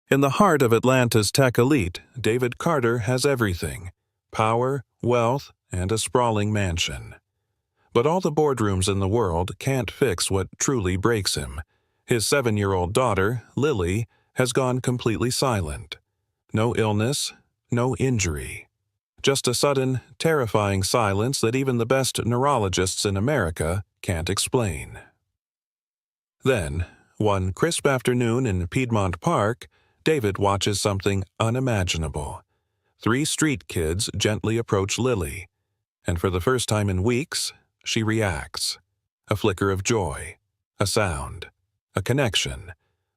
In the heart of Atlanta's tech elite, David Carter has everything: power, wealth, and a sprawling mansion. But all the boardrooms in the world can't fix what truly breaks him. His 7-year-old daughter, Lily, has gone completely silent. No illness, no injury. Just a sudden, terrifying silence that even the best neurologists in America can't explain. Then, one crisp afternoon in Piedmont Park, David watches something unimaginable. 3 street kids gently approach Lily, and for the first time in weeks, she reacts. A flicker of joy, a sound, a connection.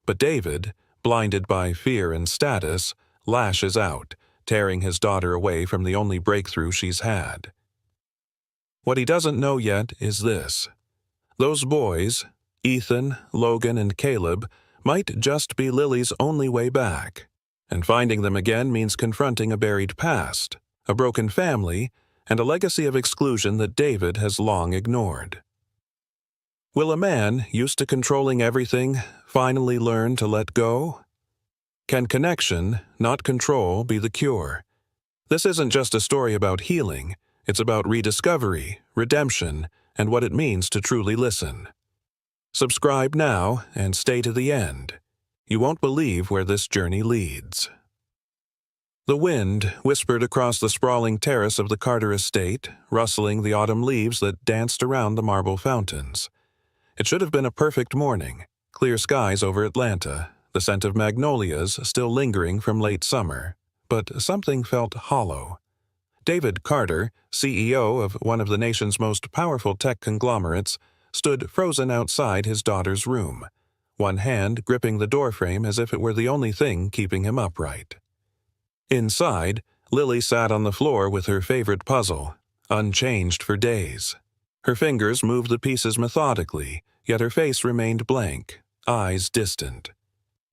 But David, blinded by fear and status, lashes out, tearing his daughter away from the only breakthrough she's had. What he doesn't know yet is this: those boys, Ethan, Logan, and Caleb, might just be Lily's only way back. And finding them again means confronting a buried past, a broken family, and a legacy of exclusion that David has long ignored. Will a man, used to controlling everything, finally learn to let go? Can connection, not control, be the cure? This isn't just a story about healing, it's about rediscovery, redemption, and what it means to truly listen. Subscribe now and stay to the end. You won't believe where this journey leads. The wind whispered across the sprawling terrace of the Carter estate, rustling the autumn leaves that danced around the marble fountains. It should have been a perfect morning, clear skies over Atlanta, the scent of magnolias still lingering from late summer, but something felt hollow. David Carter, CEO of one of the nation's most powerful tech conglomerates, stood frozen outside his daughter's room, one hand gripping the doorframe as if it were the only thing keeping him upright. Inside, Lily sat on the floor with her favorite puzzle, unchanged for days. Her fingers moved the pieces methodically, yet her face remained blank, eyes distant.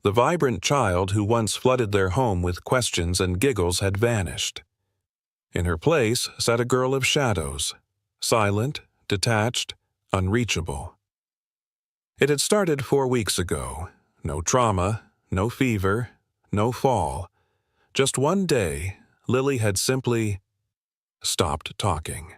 The vibrant child who once flooded their home with questions and giggles had vanished. In her place sat a girl of shadows, silent, detached, unreachable. It had started 4 weeks ago. No trauma, no fever, no fall. Just one day, Lily had simply stopped talking.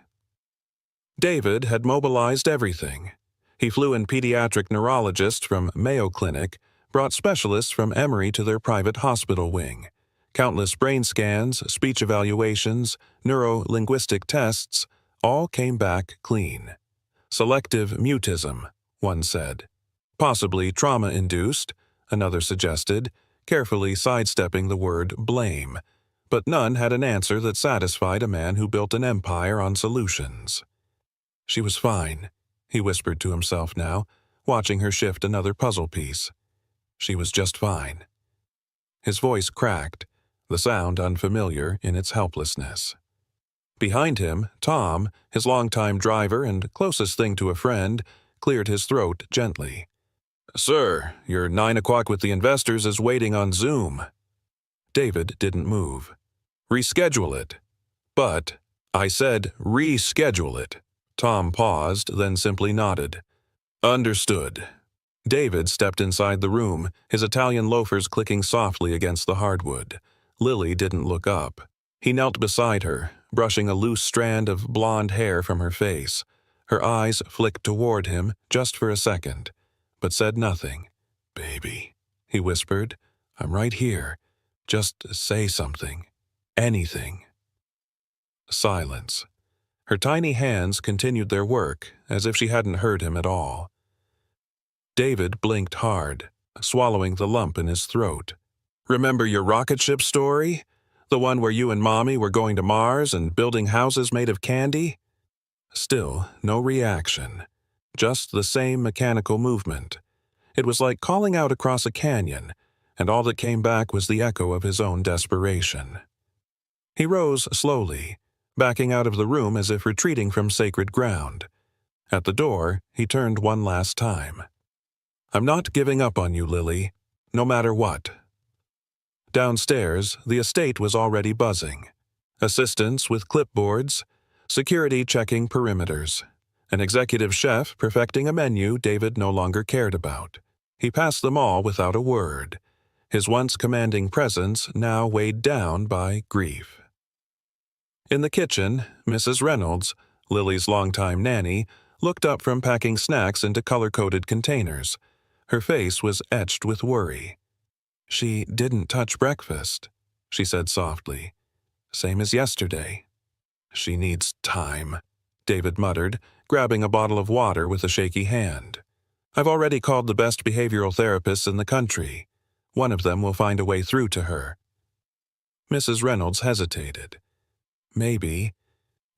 David had mobilized everything. He flew in pediatric neurologists from Mayo Clinic, brought specialists from Emory to their private hospital wing. Countless brain scans, speech evaluations, neuro-linguistic tests, all came back clean. Selective mutism, one said. Possibly trauma-induced, another suggested, carefully sidestepping the word blame. But none had an answer that satisfied a man who built an empire on solutions. She was fine, he whispered to himself now, watching her shift another puzzle piece. She was just fine. His voice cracked, the sound unfamiliar in its helplessness. Behind him, Tom, his longtime driver and closest thing to a friend, cleared his throat gently. "Sir, your 9 o'clock with the investors is waiting on Zoom." David didn't move. "Reschedule it." "But," "I said reschedule it." Tom paused, then simply nodded. "Understood." David stepped inside the room, his Italian loafers clicking softly against the hardwood. Lily didn't look up. He knelt beside her, brushing a loose strand of blonde hair from her face. Her eyes flicked toward him just for a second, but said nothing. "Baby," he whispered, "I'm right here. Just say something. Anything." Silence. Her tiny hands continued their work, as if she hadn't heard him at all. David blinked hard, swallowing the lump in his throat. "Remember your rocket ship story? The one where you and Mommy were going to Mars and building houses made of candy?" Still, no reaction. Just the same mechanical movement. It was like calling out across a canyon, and all that came back was the echo of his own desperation. He rose slowly, backing out of the room as if retreating from sacred ground. At the door, he turned one last time. "I'm not giving up on you, Lily, no matter what." Downstairs, the estate was already buzzing. Assistants with clipboards, security checking perimeters, an executive chef perfecting a menu David no longer cared about. He passed them all without a word. his once commanding presence now weighed down by grief. In the kitchen, Mrs. Reynolds, Lily's longtime nanny, looked up from packing snacks into color-coded containers. Her face was etched with worry. "She didn't touch breakfast," she said softly. "Same as yesterday." "She needs time," David muttered, grabbing a bottle of water with a shaky hand. "I've already called the best behavioral therapists in the country. One of them will find a way through to her." Mrs. Reynolds hesitated. Maybe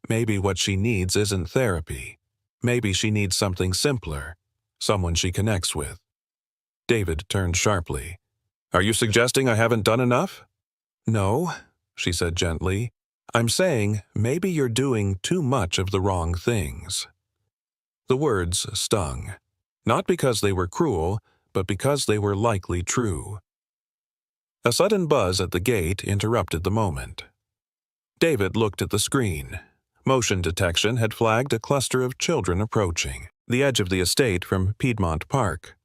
what she needs isn't therapy. Maybe she needs something simpler, someone she connects with." David turned sharply. "Are you suggesting I haven't done enough?" "No," she said gently. "I'm saying maybe you're doing too much of the wrong things." The words stung, not because they were cruel, but because they were likely true. A sudden buzz at the gate interrupted the moment. David looked at the screen. Motion detection had flagged a cluster of children approaching the edge of the estate from Piedmont Park.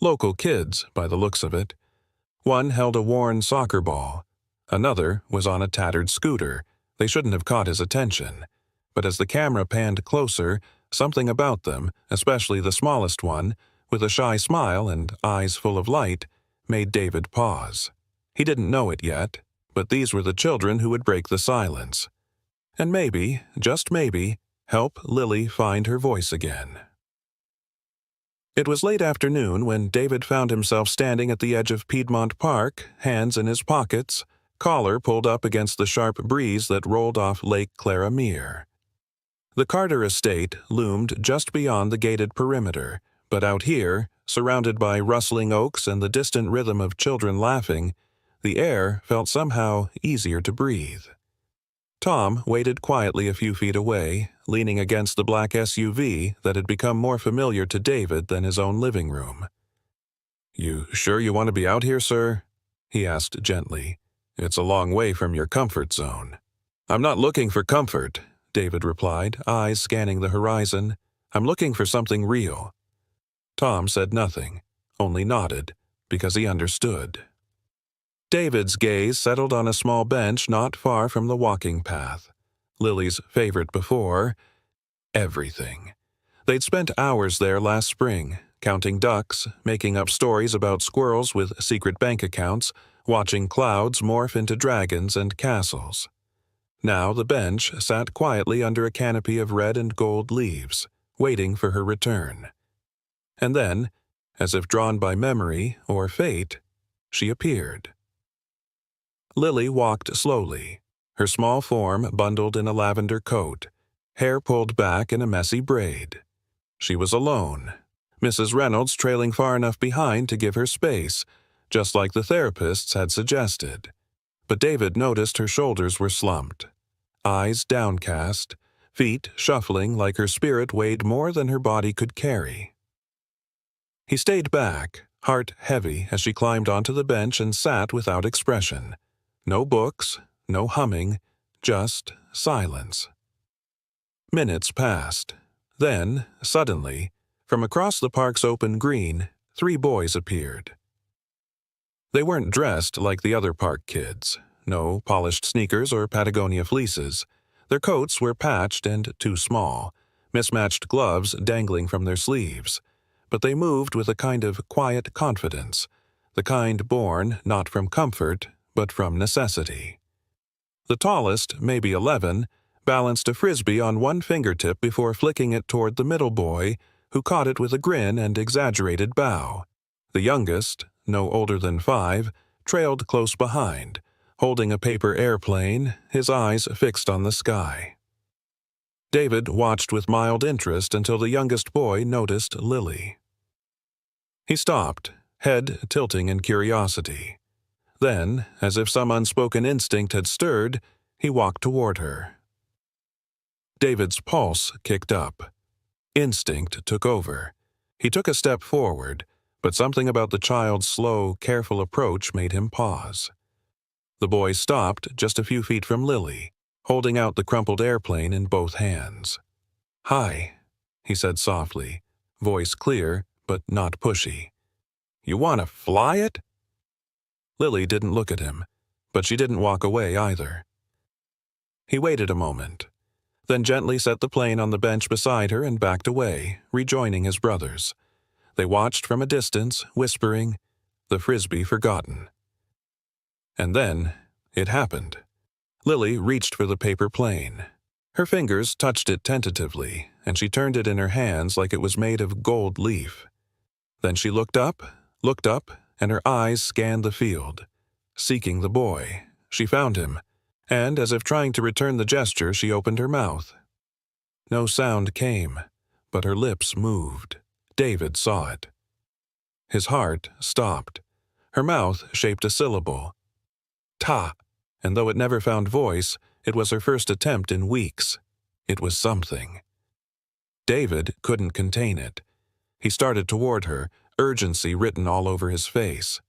Local kids, by the looks of it. One held a worn soccer ball. Another was on a tattered scooter. They shouldn't have caught his attention. But as the camera panned closer, something about them, especially the smallest one, with a shy smile and eyes full of light, made David pause. He didn't know it yet, but these were the children who would break the silence. And maybe, just maybe, help Lily find her voice again. It was late afternoon when David found himself standing at the edge of Piedmont Park, hands in his pockets, collar pulled up against the sharp breeze that rolled off Lake Clara Mere. The Carter estate loomed just beyond the gated perimeter, but out here, surrounded by rustling oaks and the distant rhythm of children laughing, the air felt somehow easier to breathe. Tom waited quietly a few feet away, leaning against the black SUV that had become more familiar to David than his own living room. "You sure you want to be out here, sir?" he asked gently. "It's a long way from your comfort zone." "I'm not looking for comfort," David replied, eyes scanning the horizon. "I'm looking for something real." Tom said nothing, only nodded, because he understood. David's gaze settled on a small bench not far from the walking path. Lily's favorite before, everything. They'd spent hours there last spring, counting ducks, making up stories about squirrels with secret bank accounts, watching clouds morph into dragons and castles. Now the bench sat quietly under a canopy of red and gold leaves, waiting for her return. And then, as if drawn by memory or fate, she appeared. Lily walked slowly, her small form bundled in a lavender coat, hair pulled back in a messy braid. She was alone, Mrs. Reynolds trailing far enough behind to give her space, just like the therapists had suggested. But David noticed her shoulders were slumped, eyes downcast, feet shuffling like her spirit weighed more than her body could carry. He stayed back, heart heavy as she climbed onto the bench and sat without expression. No books, no humming, just silence. Minutes passed. Then, suddenly, from across the park's open green, 3 boys appeared. They weren't dressed like the other park kids. No polished sneakers or Patagonia fleeces. Their coats were patched and too small, mismatched gloves dangling from their sleeves. But they moved with a kind of quiet confidence, the kind born not from comfort, but from necessity. The tallest, maybe 11, balanced a frisbee on one fingertip before flicking it toward the middle boy, who caught it with a grin and exaggerated bow. The youngest, no older than 5, trailed close behind, holding a paper airplane, his eyes fixed on the sky. David watched with mild interest until the youngest boy noticed Lily. He stopped, head tilting in curiosity. Then, as if some unspoken instinct had stirred, he walked toward her. David's pulse kicked up. Instinct took over. He took a step forward, but something about the child's slow, careful approach made him pause. The boy stopped just a few feet from Lily, holding out the crumpled airplane in both hands. "Hi," he said softly, voice clear but not pushy. "You want to fly it?" Lily didn't look at him, but she didn't walk away either. He waited a moment, then gently set the plane on the bench beside her and backed away, rejoining his brothers. They watched from a distance, whispering, the frisbee forgotten. And then, it happened. Lily reached for the paper plane. Her fingers touched it tentatively, and she turned it in her hands like it was made of gold leaf. Then she looked up, and her eyes scanned the field. Seeking the boy, she found him, and as if trying to return the gesture, she opened her mouth. No sound came, but her lips moved. David saw it. His heart stopped. Her mouth shaped a syllable. Ta, and though it never found voice, it was her first attempt in weeks. It was something. David couldn't contain it. He started toward her, urgency written all over his face.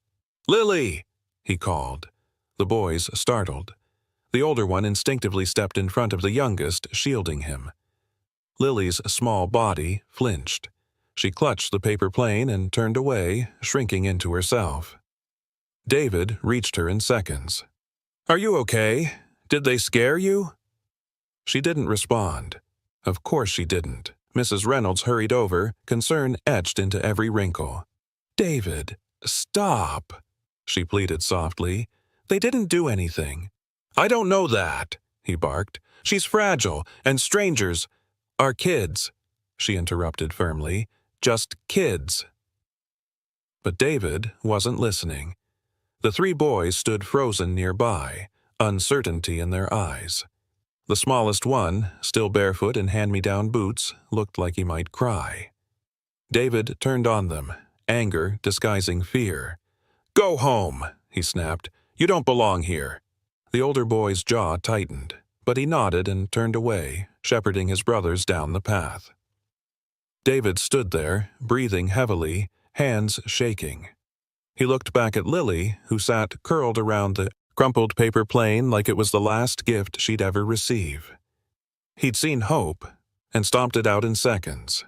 "Lily!" he called. The boys startled. The older one instinctively stepped in front of the youngest, shielding him. Lily's small body flinched. She clutched the paper plane and turned away, shrinking into herself. David reached her in seconds. "Are you okay? Did they scare you?" She didn't respond. Of course she didn't. Mrs. Reynolds hurried over, concern etched into every wrinkle. "David, stop," she pleaded softly. "They didn't do anything." "I don't know that," he barked. "She's fragile, and strangers are kids," she interrupted firmly. "Just kids." But David wasn't listening. The three boys stood frozen nearby, uncertainty in their eyes. The smallest one, still barefoot in hand-me-down boots, looked like he might cry. David turned on them, anger disguising fear. "Go home," he snapped. "You don't belong here." The older boy's jaw tightened, but he nodded and turned away, shepherding his brothers down the path. David stood there, breathing heavily, hands shaking. He looked back at Lily, who sat curled around the crumpled paper plane like it was the last gift she'd ever receive. He'd seen hope, and stomped it out in seconds.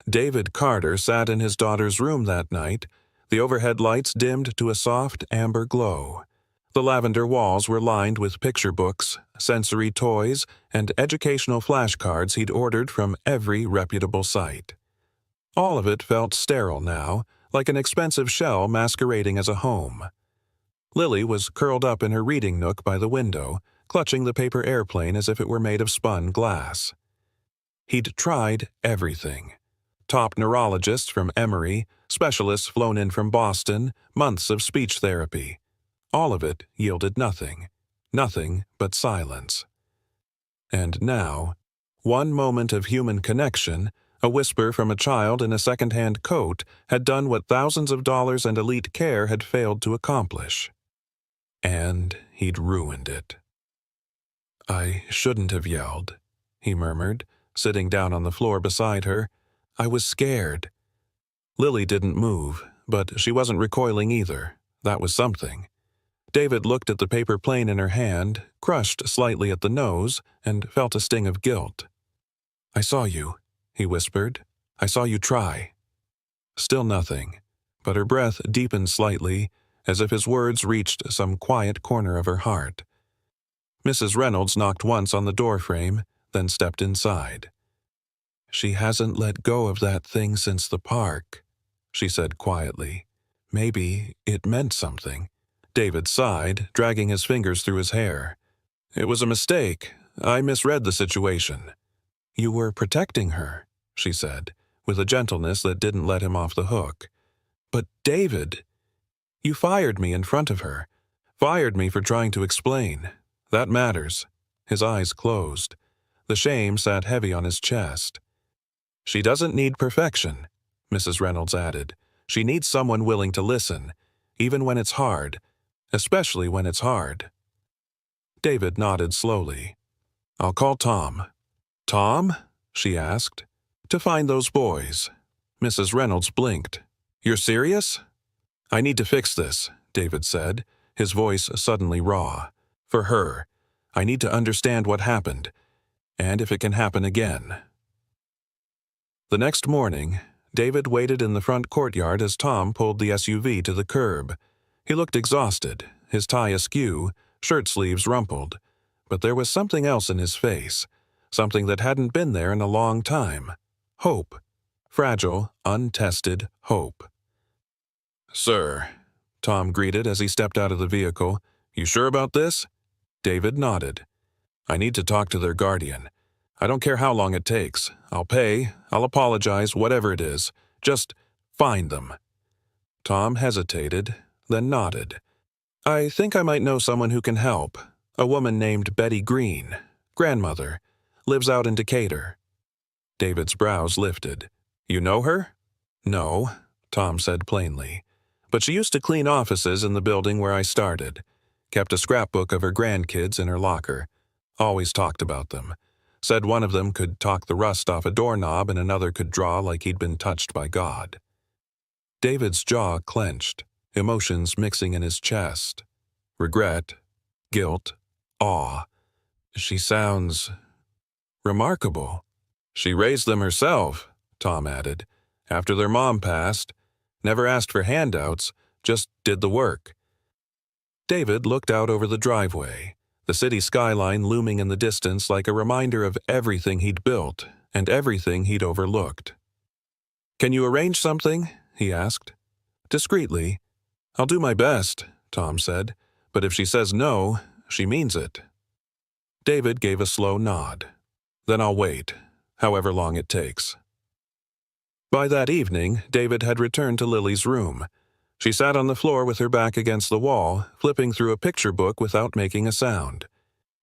David Carter sat in his daughter's room that night, the overhead lights dimmed to a soft amber glow. The lavender walls were lined with picture books, sensory toys, and educational flashcards he'd ordered from every reputable site. All of it felt sterile now, like an expensive shell masquerading as a home. Lily was curled up in her reading nook by the window, clutching the paper airplane as if it were made of spun glass. He'd tried everything. Top neurologists from Emory, specialists flown in from Boston, months of speech therapy. All of it yielded nothing. Nothing but silence. And now, one moment of human connection, a whisper from a child in a second-hand coat, had done what thousands of dollars and elite care had failed to accomplish. And he'd ruined it. "I shouldn't have yelled," he murmured, sitting down on the floor beside her. "I was scared." Lily didn't move, but she wasn't recoiling either. That was something. David looked at the paper plane in her hand, crushed slightly at the nose, and felt a sting of guilt. "I saw you," he whispered. "I saw you try." Still nothing, but her breath deepened slightly, as if his words reached some quiet corner of her heart. Mrs. Reynolds knocked once on the doorframe, then stepped inside. "She hasn't let go of that thing since the park," she said quietly. "Maybe it meant something." David sighed, dragging his fingers through his hair. "It was a mistake. I misread the situation." "You were protecting her," she said, with a gentleness that didn't let him off the hook. "But David, you fired me in front of her. Fired me for trying to explain. That matters." His eyes closed. The shame sat heavy on his chest. "She doesn't need perfection," Mrs. Reynolds added. "She needs someone willing to listen, even when it's hard. Especially when it's hard." David nodded slowly. "I'll call Tom." "Tom?" she asked. "To find those boys." Mrs. Reynolds blinked. "You're serious?" "I need to fix this," David said, his voice suddenly raw. "For her. I need to understand what happened, and if it can happen again." The next morning, David waited in the front courtyard as Tom pulled the SUV to the curb. He looked exhausted, his tie askew, shirt sleeves rumpled. But there was something else in his face, something that hadn't been there in a long time. Hope. Fragile, untested hope. "Sir," Tom greeted as he stepped out of the vehicle. "You sure about this?" David nodded. "I need to talk to their guardian. I don't care how long it takes. I'll pay, I'll apologize, whatever it is. Just find them." Tom hesitated, then nodded. "I think I might know someone who can help. A woman named Betty Green, grandmother, lives out in Decatur." David's brows lifted. "You know her?" "No," Tom said plainly. "But she used to clean offices in the building where I started. Kept a scrapbook of her grandkids in her locker. Always talked about them. Said one of them could talk the rust off a doorknob and another could draw like he'd been touched by God." David's jaw clenched, emotions mixing in his chest. Regret, guilt, awe. "She sounds remarkable." "She raised them herself," Tom added, "after their mom passed. Never asked for handouts, just did the work." David looked out over the driveway, the city skyline looming in the distance like a reminder of everything he'd built and everything he'd overlooked. "Can you arrange something?" he asked. Discreetly. "I'll do my best," Tom said, "but if she says no, she means it." David gave a slow nod. "Then I'll wait, however long it takes." By that evening, David had returned to Lily's room. She sat on the floor with her back against the wall, flipping through a picture book without making a sound.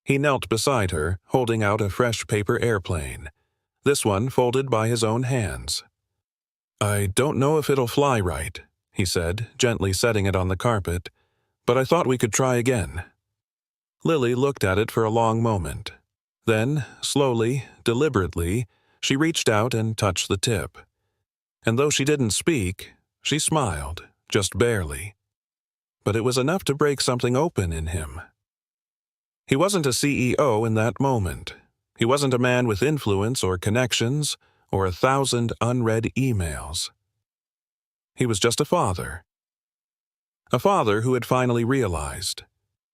He knelt beside her, holding out a fresh paper airplane, this one folded by his own hands. "I don't know if it'll fly right," he said, gently setting it on the carpet, "but I thought we could try again." Lily looked at it for a long moment. Then, slowly, deliberately, she reached out and touched the tip. And though she didn't speak, she smiled, just barely. But it was enough to break something open in him. He wasn't a CEO in that moment. He wasn't a man with influence or connections or 1,000 unread emails. He was just a father. A father who had finally realized.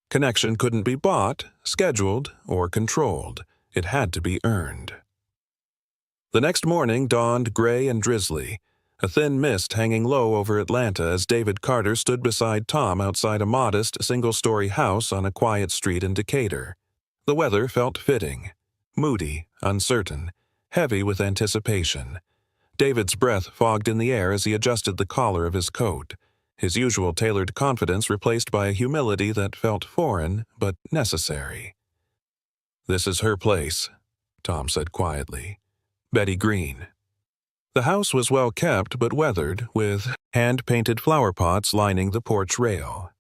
Connection couldn't be bought, scheduled, or controlled. It had to be earned. The next morning dawned gray and drizzly, a thin mist hanging low over Atlanta as David Carter stood beside Tom outside a modest, single-story house on a quiet street in Decatur. The weather felt fitting, moody, uncertain, heavy with anticipation. David's breath fogged in the air as he adjusted the collar of his coat, his usual tailored confidence replaced by a humility that felt foreign but necessary. "This is her place," Tom said quietly. "Betty Green." The house was well kept but weathered, with hand-painted flower pots lining the porch rail.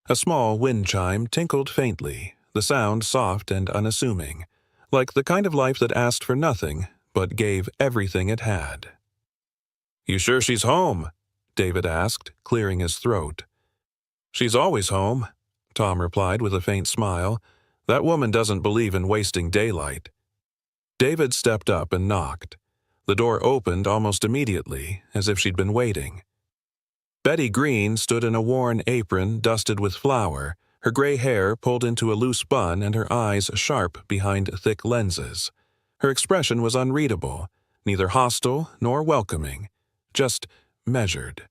A small wind chime tinkled faintly, the sound soft and unassuming, like the kind of life that asked for nothing but gave everything it had. "You sure she's home?" David asked, clearing his throat. "She's always home," Tom replied with a faint smile. "That woman doesn't believe in wasting daylight." David stepped up and knocked. The door opened almost immediately, as if she'd been waiting. Betty Green stood in a worn apron dusted with flour, her gray hair pulled into a loose bun and her eyes sharp behind thick lenses. Her expression was unreadable, neither hostile nor welcoming, just measured.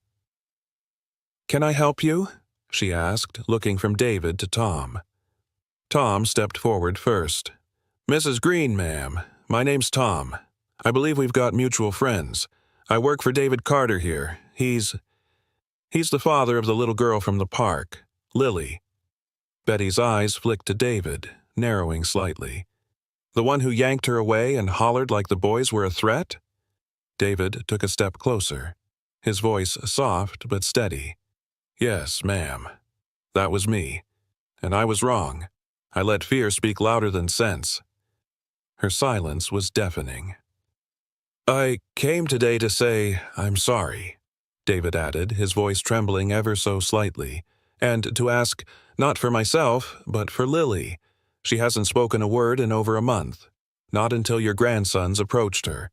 "Can I help you?" she asked, looking from David to Tom. Tom stepped forward first. "Mrs. Green, ma'am, my name's Tom. I believe we've got mutual friends. I work for David Carter here. He's the father of the little girl from the park, Lily." Betty's eyes flicked to David, narrowing slightly. "The one who yanked her away and hollered like the boys were a threat?" David took a step closer, his voice soft but steady. "Yes, ma'am. That was me. And I was wrong. I let fear speak louder than sense." Her silence was deafening. "I came today to say I'm sorry," David added, his voice trembling ever so slightly, "and to ask, not for myself, but for Lily. She hasn't spoken a word in over a month. Not until your grandsons approached her.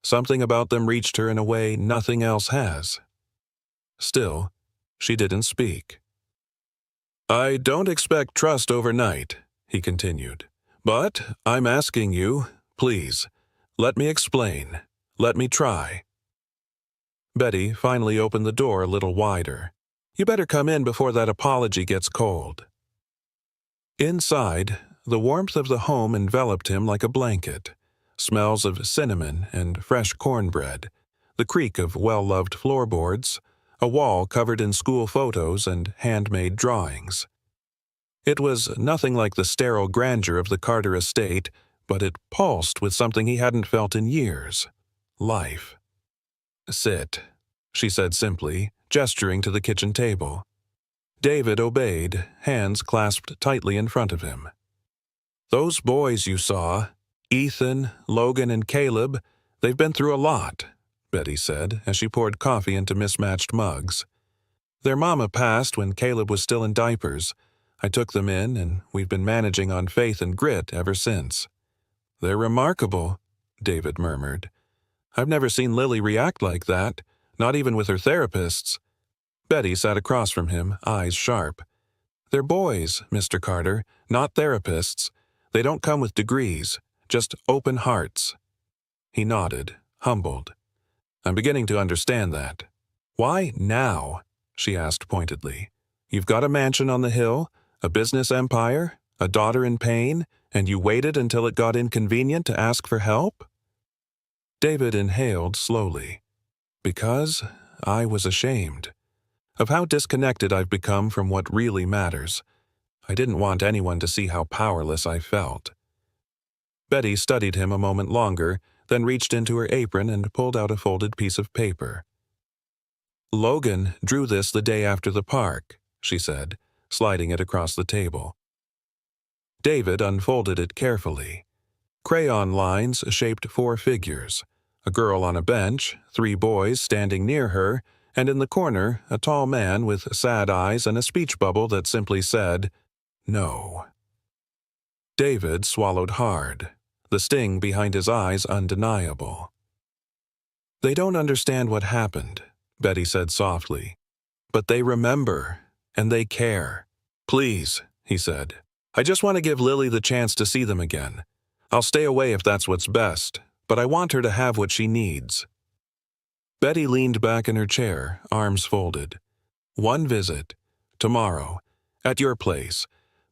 Something about them reached her in a way nothing else has." Still, she didn't speak. I don't expect trust overnight, he continued. But I'm asking you, please, let me explain. Let me try. Betty finally opened the door a little wider. You better come in before that apology gets cold. Inside, the warmth of the home enveloped him like a blanket. Smells of cinnamon and fresh cornbread, the creak of well-loved floorboards, a wall covered in school photos and handmade drawings. It was nothing like the sterile grandeur of the Carter estate, but it pulsed with something he hadn't felt in years. Life. Sit, she said simply, gesturing to the kitchen table. David obeyed, hands clasped tightly in front of him. Those boys you saw, Ethan, Logan, and Caleb, they've been through a lot, Betty said as she poured coffee into mismatched mugs. Their mama passed when Caleb was still in diapers. I took them in, and we've been managing on faith and grit ever since. They're remarkable, David murmured. I've never seen Lily react like that, not even with her therapists. Betty sat across from him, eyes sharp. They're boys, Mr. Carter, not therapists. They don't come with degrees, just open hearts. He nodded, humbled. I'm beginning to understand that. Why now? She asked pointedly. You've got a mansion on the hill, a business empire, a daughter in pain, and you waited until it got inconvenient to ask for help? David inhaled slowly. Because I was ashamed of how disconnected I've become from what really matters. I didn't want anyone to see how powerless I felt. Betty studied him a moment longer, then reached into her apron and pulled out a folded piece of paper. Logan drew this the day after the park, she said, sliding it across the table. David unfolded it carefully. Crayon lines shaped 4 figures, a girl on a bench, 3 boys standing near her, and in the corner a tall man with sad eyes and a speech bubble that simply said, No. David swallowed hard, the sting behind his eyes undeniable. They don't understand what happened, Betty said softly, but they remember, and they care. Please, he said. I just want to give Lily the chance to see them again. I'll stay away if that's what's best, but I want her to have what she needs. Betty leaned back in her chair, arms folded. One visit, tomorrow, at your place,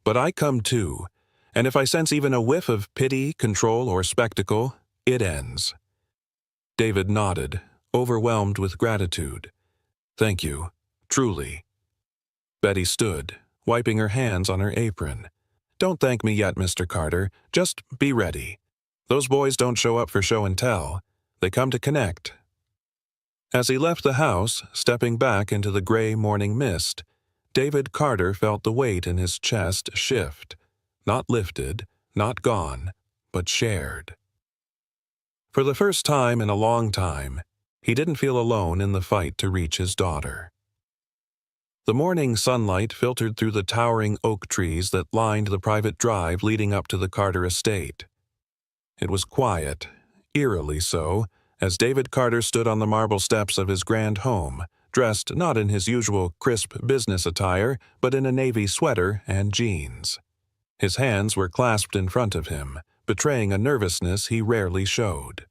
but I come too, and if I sense even a whiff of pity, control, or spectacle, it ends. David nodded, overwhelmed with gratitude. Thank you, truly. Betty stood, wiping her hands on her apron. Don't thank me yet, Mr. Carter. Just be ready. Those boys don't show up for show and tell. They come to connect. As he left the house, stepping back into the gray morning mist, David Carter felt the weight in his chest shift. Not lifted, not gone, but shared. For the first time in a long time, he didn't feel alone in the fight to reach his daughter. The morning sunlight filtered through the towering oak trees that lined the private drive leading up to the Carter estate. It was quiet, eerily so, as David Carter stood on the marble steps of his grand home, dressed not in his usual crisp business attire, but in a navy sweater and jeans. His hands were clasped in front of him, betraying a nervousness he rarely showed.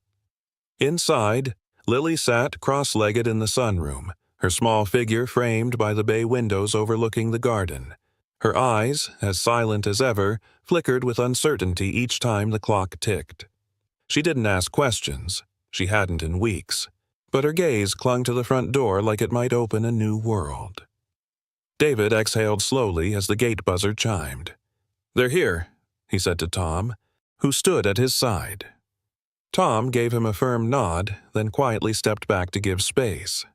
Inside, Lily sat cross-legged in the sunroom, her small figure framed by the bay windows overlooking the garden. Her eyes, as silent as ever, flickered with uncertainty each time the clock ticked. She didn't ask questions. She hadn't in weeks. But her gaze clung to the front door like it might open a new world. David exhaled slowly as the gate buzzer chimed. They're here, he said to Tom, who stood at his side. Tom gave him a firm nod, then quietly stepped back to give space.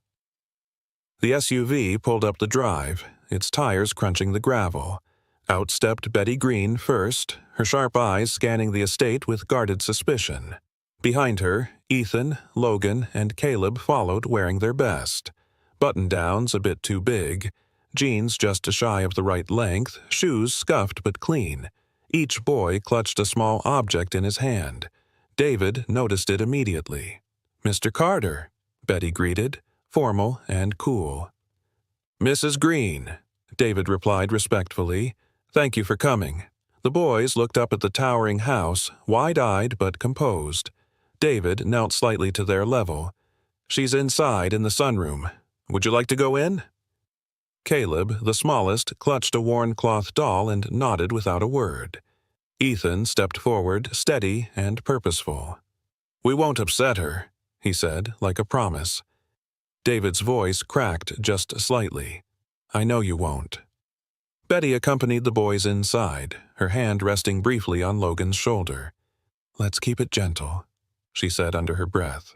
The SUV pulled up the drive, its tires crunching the gravel. Out stepped Betty Green first, her sharp eyes scanning the estate with guarded suspicion. Behind her, Ethan, Logan, and Caleb followed wearing their best. Button-downs a bit too big, jeans just shy of the right length, shoes scuffed but clean. Each boy clutched a small object in his hand. David noticed it immediately. Mr. Carter, Betty greeted, formal and cool. Mrs. Green, David replied respectfully. "Thank you for coming." The boys looked up at the towering house, wide-eyed but composed. David knelt slightly to their level. "She's inside in the sunroom. Would you like to go in?" Caleb, the smallest, clutched a worn cloth doll and nodded without a word. Ethan stepped forward, steady and purposeful. "We won't upset her," he said, like a promise. David's voice cracked just slightly. "I know you won't." Betty accompanied the boys inside, her hand resting briefly on Logan's shoulder. "Let's keep it gentle," she said under her breath.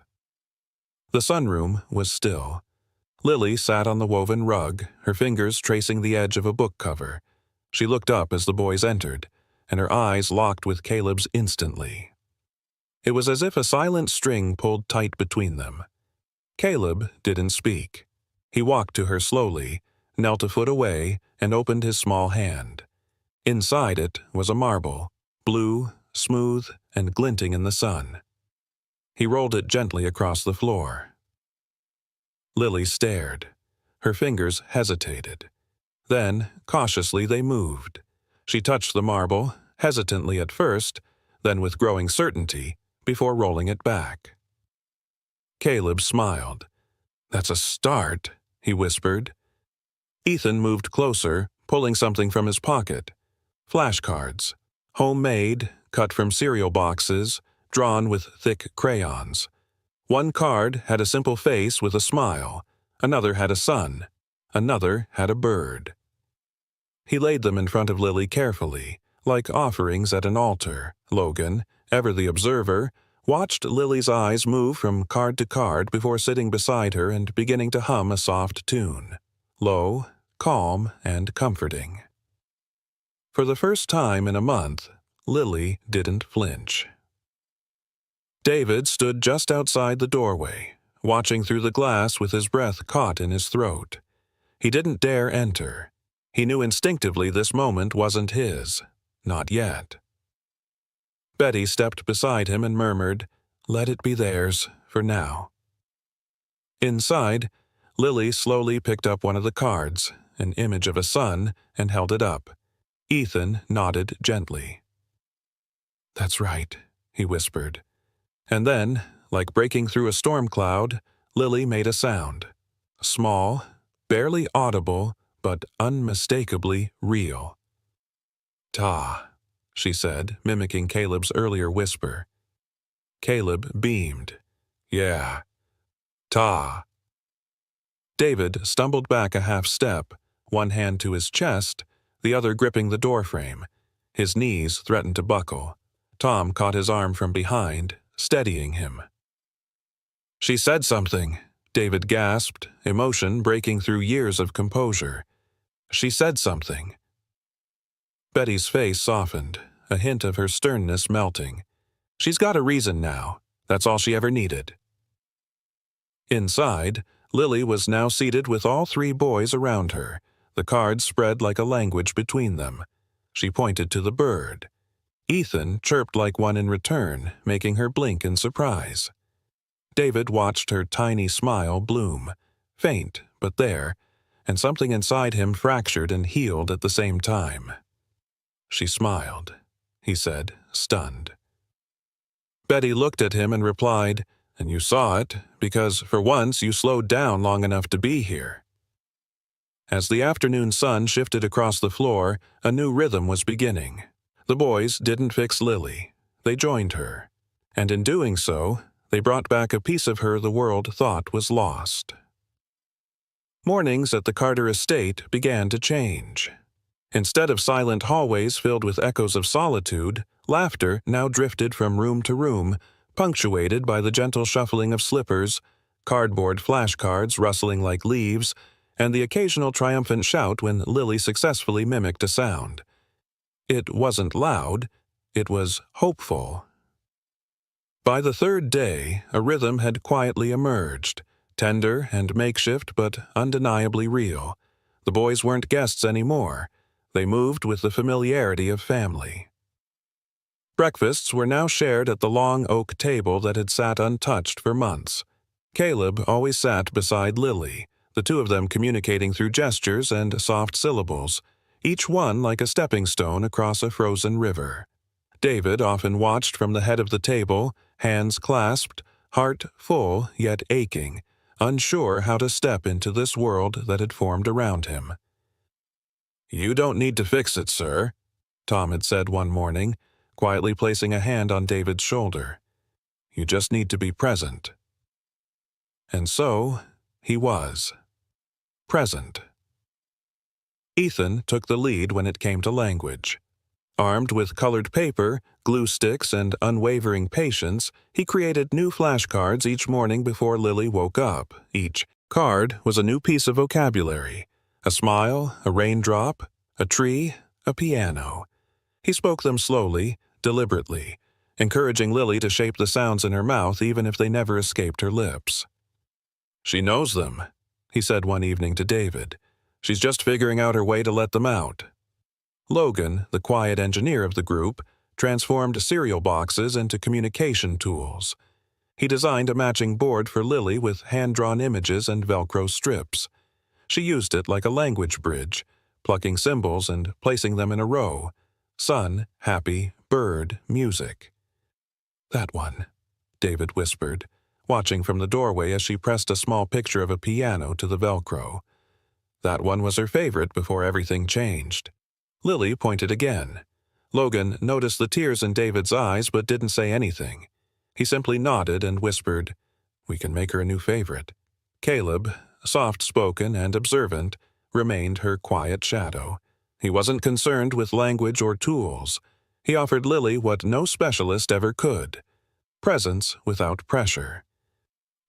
The sunroom was still. Lily sat on the woven rug, her fingers tracing the edge of a book cover. She looked up as the boys entered, and her eyes locked with Caleb's instantly. It was as if a silent string pulled tight between them. Caleb didn't speak. He walked to her slowly, knelt a foot away, and opened his small hand. Inside it was a marble, blue, smooth, and glinting in the sun. He rolled it gently across the floor. Lily stared. Her fingers hesitated. Then, cautiously, they moved. She touched the marble, hesitantly at first, then with growing certainty, before rolling it back. Caleb smiled. "That's a start," he whispered. Ethan moved closer, pulling something from his pocket. Flashcards. Homemade, cut from cereal boxes, drawn with thick crayons. One card had a simple face with a smile. Another had a sun. Another had a bird. He laid them in front of Lily carefully, like offerings at an altar. Logan, ever the observer, watched Lily's eyes move from card to card before sitting beside her and beginning to hum a soft tune. Low, calm, and comforting. For the first time in a month, Lily didn't flinch. David stood just outside the doorway, watching through the glass with his breath caught in his throat. He didn't dare enter. He knew instinctively this moment wasn't his. Not yet. Betty stepped beside him and murmured, "Let it be theirs, for now." Inside, Lily slowly picked up one of the cards, an image of a sun, and held it up. Ethan nodded gently. "That's right," he whispered. And then, like breaking through a storm cloud, Lily made a sound. Small, barely audible, but unmistakably real. "Ta," she said, mimicking Caleb's earlier whisper. Caleb beamed. "Yeah. Ta." David stumbled back a half step, one hand to his chest, the other gripping the doorframe. His knees threatened to buckle. Tom caught his arm from behind, steadying him. "She said something," David gasped, emotion breaking through years of composure. "She said something." Betty's face softened, a hint of her sternness melting. "She's got a reason now. That's all she ever needed." Inside, Lily was now seated with all three boys around her, the cards spread like a language between them. She pointed to the bird. Ethan chirped like one in return, making her blink in surprise. David watched her tiny smile bloom, faint but there, and something inside him fractured and healed at the same time. "She smiled," he said, stunned. Betty looked at him and replied, "And you saw it, because for once you slowed down long enough to be here." As the afternoon sun shifted across the floor, a new rhythm was beginning. The boys didn't fix Lily. They joined her. And in doing so, they brought back a piece of her the world thought was lost. Mornings at the Carter estate began to change. Instead of silent hallways filled with echoes of solitude, laughter now drifted from room to room, punctuated by the gentle shuffling of slippers, cardboard flashcards rustling like leaves, and the occasional triumphant shout when Lily successfully mimicked a sound. It wasn't loud, it was hopeful. By the third day, a rhythm had quietly emerged, tender and makeshift but undeniably real. The boys weren't guests anymore. They moved with the familiarity of family. Breakfasts were now shared at the long oak table that had sat untouched for months. Caleb always sat beside Lily, the two of them communicating through gestures and soft syllables, each one like a stepping stone across a frozen river. David often watched from the head of the table, hands clasped, heart full yet aching, unsure how to step into this world that had formed around him. "You don't need to fix it, sir," Tom had said one morning, quietly placing a hand on David's shoulder. "You just need to be present." And so, he was. Present. Ethan took the lead when it came to language. Armed with colored paper, glue sticks, and unwavering patience, he created new flashcards each morning before Lily woke up. Each card was a new piece of vocabulary: a smile, a raindrop, a tree, a piano. He spoke them slowly, deliberately, encouraging Lily to shape the sounds in her mouth even if they never escaped her lips. "She knows them," he said one evening to David. "She's just figuring out her way to let them out." Logan, the quiet engineer of the group, transformed cereal boxes into communication tools. He designed a matching board for Lily with hand-drawn images and Velcro strips. She used it like a language bridge, plucking symbols and placing them in a row: sun, happy, bird, music. "That one," David whispered, watching from the doorway as she pressed a small picture of a piano to the Velcro. That one was her favorite before everything changed. Lily pointed again. Logan noticed the tears in David's eyes but didn't say anything. He simply nodded and whispered, "We can make her a new favorite." Caleb, soft-spoken and observant, remained her quiet shadow. He wasn't concerned with language or tools. He offered Lily what no specialist ever could: presence without pressure.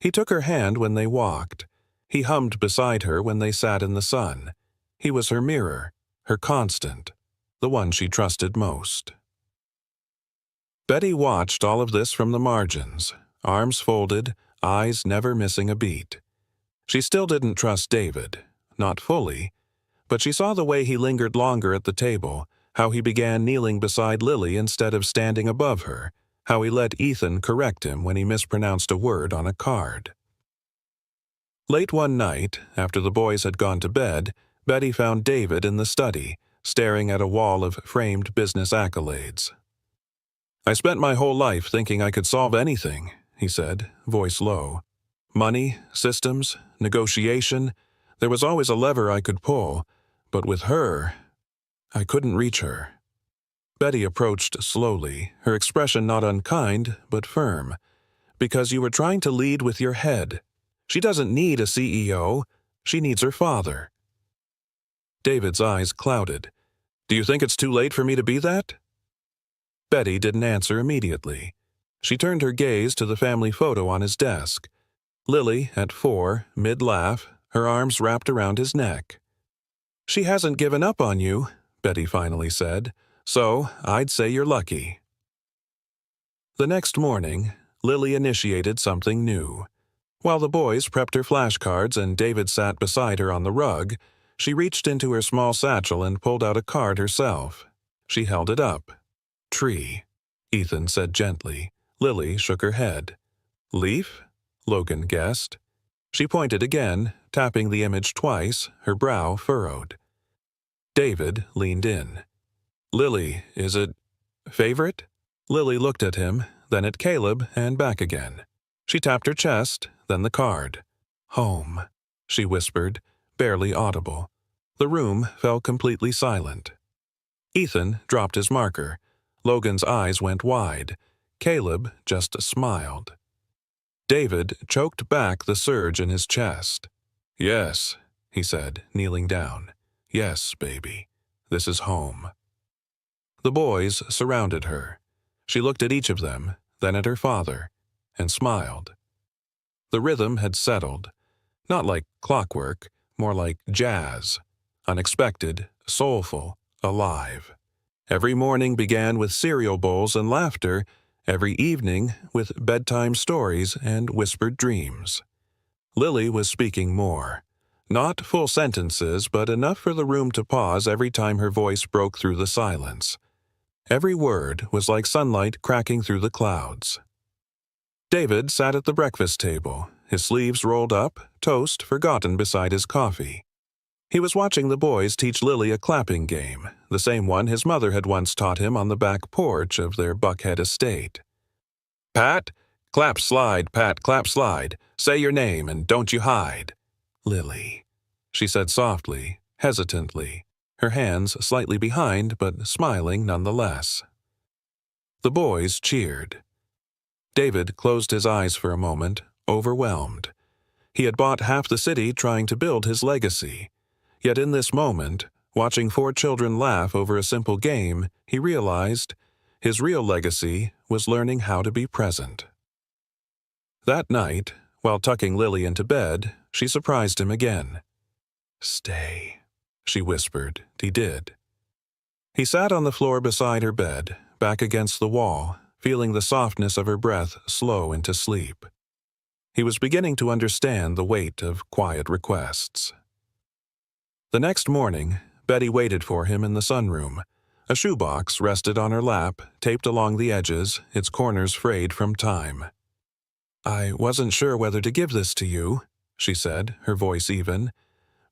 He took her hand when they walked. He hummed beside her when they sat in the sun. He was her mirror, her constant, the one she trusted most. Betty watched all of this from the margins, arms folded, eyes never missing a beat. She still didn't trust David, not fully, but she saw the way he lingered longer at the table, how he began kneeling beside Lily instead of standing above her, how he let Ethan correct him when he mispronounced a word on a card. Late one night, after the boys had gone to bed, Betty found David in the study, staring at a wall of framed business accolades. "I spent my whole life thinking I could solve anything," he said, voice low. "Money, systems, negotiation, there was always a lever I could pull, but with her, I couldn't reach her." Betty approached slowly, her expression not unkind, but firm. "Because you were trying to lead with your head. She doesn't need a CEO, she needs her father." David's eyes clouded. "Do you think it's too late for me to be that?" Betty didn't answer immediately. She turned her gaze to the family photo on his desk. Lily, at 4, mid-laugh, her arms wrapped around his neck. "She hasn't given up on you," Betty finally said, "so I'd say you're lucky." The next morning, Lily initiated something new. While the boys prepped her flashcards and David sat beside her on the rug, she reached into her small satchel and pulled out a card herself. She held it up. "Tree," Ethan said gently. Lily shook her head. "Leaf?" Logan guessed. She pointed again, tapping the image twice, her brow furrowed. David leaned in. "Lily, is it favorite?" Lily looked at him, then at Caleb, and back again. She tapped her chest, then the card. "Home," she whispered, barely audible. The room fell completely silent. Ethan dropped his marker. Logan's eyes went wide. Caleb just smiled. David choked back the surge in his chest. "Yes," he said, kneeling down. "Yes, baby. This is home." The boys surrounded her. She looked at each of them, then at her father, and smiled. The rhythm had settled. Not like clockwork, more like jazz. Unexpected, soulful, alive. Every morning began with cereal bowls and laughter, every evening with bedtime stories and whispered dreams. Lily was speaking more. Not full sentences, but enough for the room to pause every time her voice broke through the silence. Every word was like sunlight cracking through the clouds. David sat at the breakfast table, his sleeves rolled up, toast forgotten beside his coffee. He was watching the boys teach Lily a clapping game, the same one his mother had once taught him on the back porch of their Buckhead estate. "Pat, clap slide, Pat, clap slide. Say your name and don't you hide." "Lily," she said softly, hesitantly, her hands slightly behind but smiling nonetheless. The boys cheered. David closed his eyes for a moment, overwhelmed. He had bought half the city trying to build his legacy. Yet in this moment, watching 4 children laugh over a simple game, he realized his real legacy was learning how to be present. That night, while tucking Lily into bed, she surprised him again. "Stay," she whispered. He did. He sat on the floor beside her bed, back against the wall, feeling the softness of her breath slow into sleep. He was beginning to understand the weight of quiet requests. The next morning, Betty waited for him in the sunroom. A shoebox rested on her lap, taped along the edges, its corners frayed from time. "I wasn't sure whether to give this to you," she said, her voice even.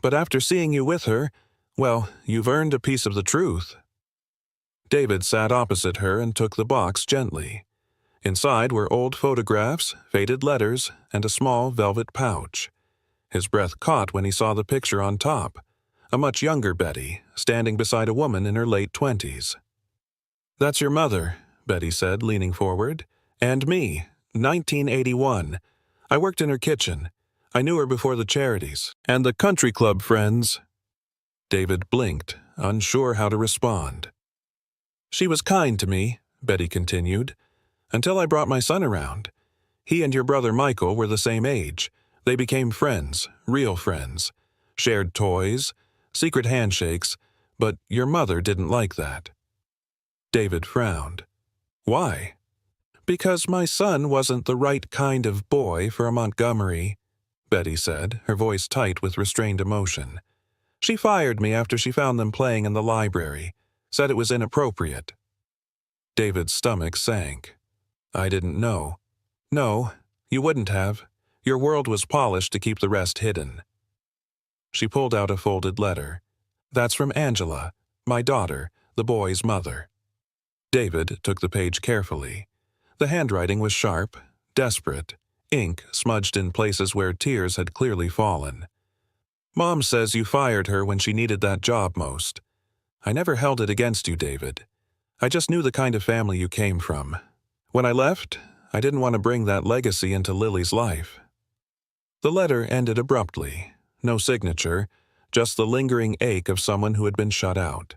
"But after seeing you with her, well, you've earned a piece of the truth." David sat opposite her and took the box gently. Inside were old photographs, faded letters, and a small velvet pouch. His breath caught when he saw the picture on top. A much younger Betty, standing beside a woman in her late 20s. "That's your mother," Betty said, leaning forward. "And me, 1981. I worked in her kitchen. I knew her before the charities and the country club friends." David blinked, unsure how to respond. "She was kind to me," Betty continued, "until I brought my son around. He and your brother Michael were the same age. They became friends, real friends. Shared toys, secret handshakes, but your mother didn't like that." David frowned. "Why?" "Because my son wasn't the right kind of boy for a Montgomery," Betty said, her voice tight with restrained emotion. "She fired me after she found them playing in the library, said it was inappropriate." David's stomach sank. "I didn't know." "No, you wouldn't have. Your world was polished to keep the rest hidden." She pulled out a folded letter. "That's from Angela, my daughter, the boy's mother." David took the page carefully. The handwriting was sharp, desperate, ink smudged in places where tears had clearly fallen. "Mom says you fired her when she needed that job most. I never held it against you, David. I just knew the kind of family you came from. When I left, I didn't want to bring that legacy into Lily's life." The letter ended abruptly. No signature, just the lingering ache of someone who had been shut out.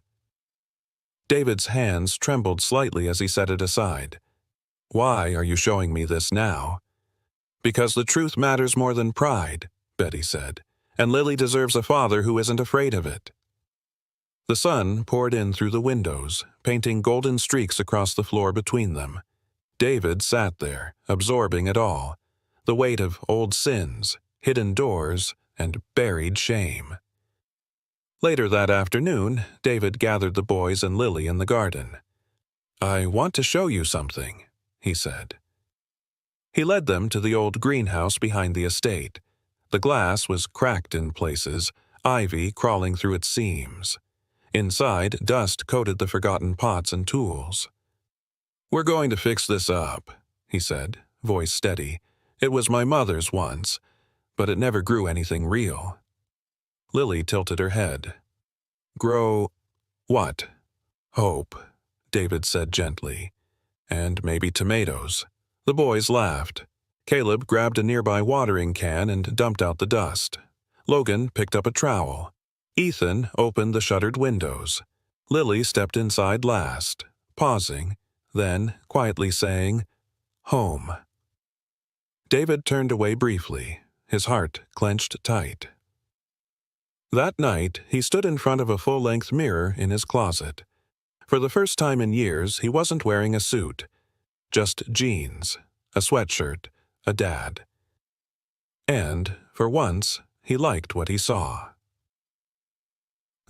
David's hands trembled slightly as he set it aside. "Why are you showing me this now?" "Because the truth matters more than pride," Betty said, "and Lily deserves a father who isn't afraid of it." The sun poured in through the windows, painting golden streaks across the floor between them. David sat there, absorbing it all. The weight of old sins, hidden doors, and buried shame. Later that afternoon, David gathered the boys and Lily in the garden. "I want to show you something," he said. He led them to the old greenhouse behind the estate. The glass was cracked in places, ivy crawling through its seams. Inside, dust coated the forgotten pots and tools. "We're going to fix this up," he said, voice steady. "It was my mother's once, but it never grew anything real." Lily tilted her head. "Grow what?" "Hope," David said gently. "And maybe tomatoes." The boys laughed. Caleb grabbed a nearby watering can and dumped out the dust. Logan picked up a trowel. Ethan opened the shuttered windows. Lily stepped inside last, pausing, then quietly saying, "Home." David turned away briefly, his heart clenched tight. That night, he stood in front of a full-length mirror in his closet. For the first time in years, he wasn't wearing a suit. Just jeans, a sweatshirt, a dad. And, for once, he liked what he saw.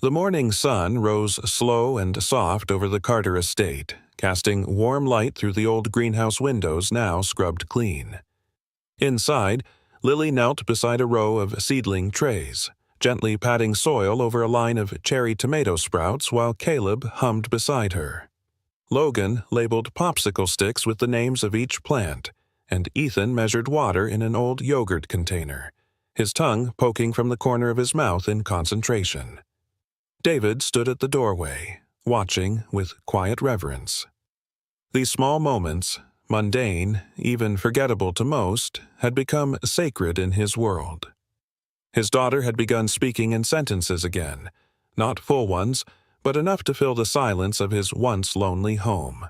The morning sun rose slow and soft over the Carter estate, casting warm light through the old greenhouse windows now scrubbed clean. Inside, Lily knelt beside a row of seedling trays, gently patting soil over a line of cherry tomato sprouts while Caleb hummed beside her. Logan labeled popsicle sticks with the names of each plant, and Ethan measured water in an old yogurt container, his tongue poking from the corner of his mouth in concentration. David stood at the doorway, watching with quiet reverence. These small moments, mundane, even forgettable to most, had become sacred in his world. His daughter had begun speaking in sentences again, not full ones, but enough to fill the silence of his once lonely home.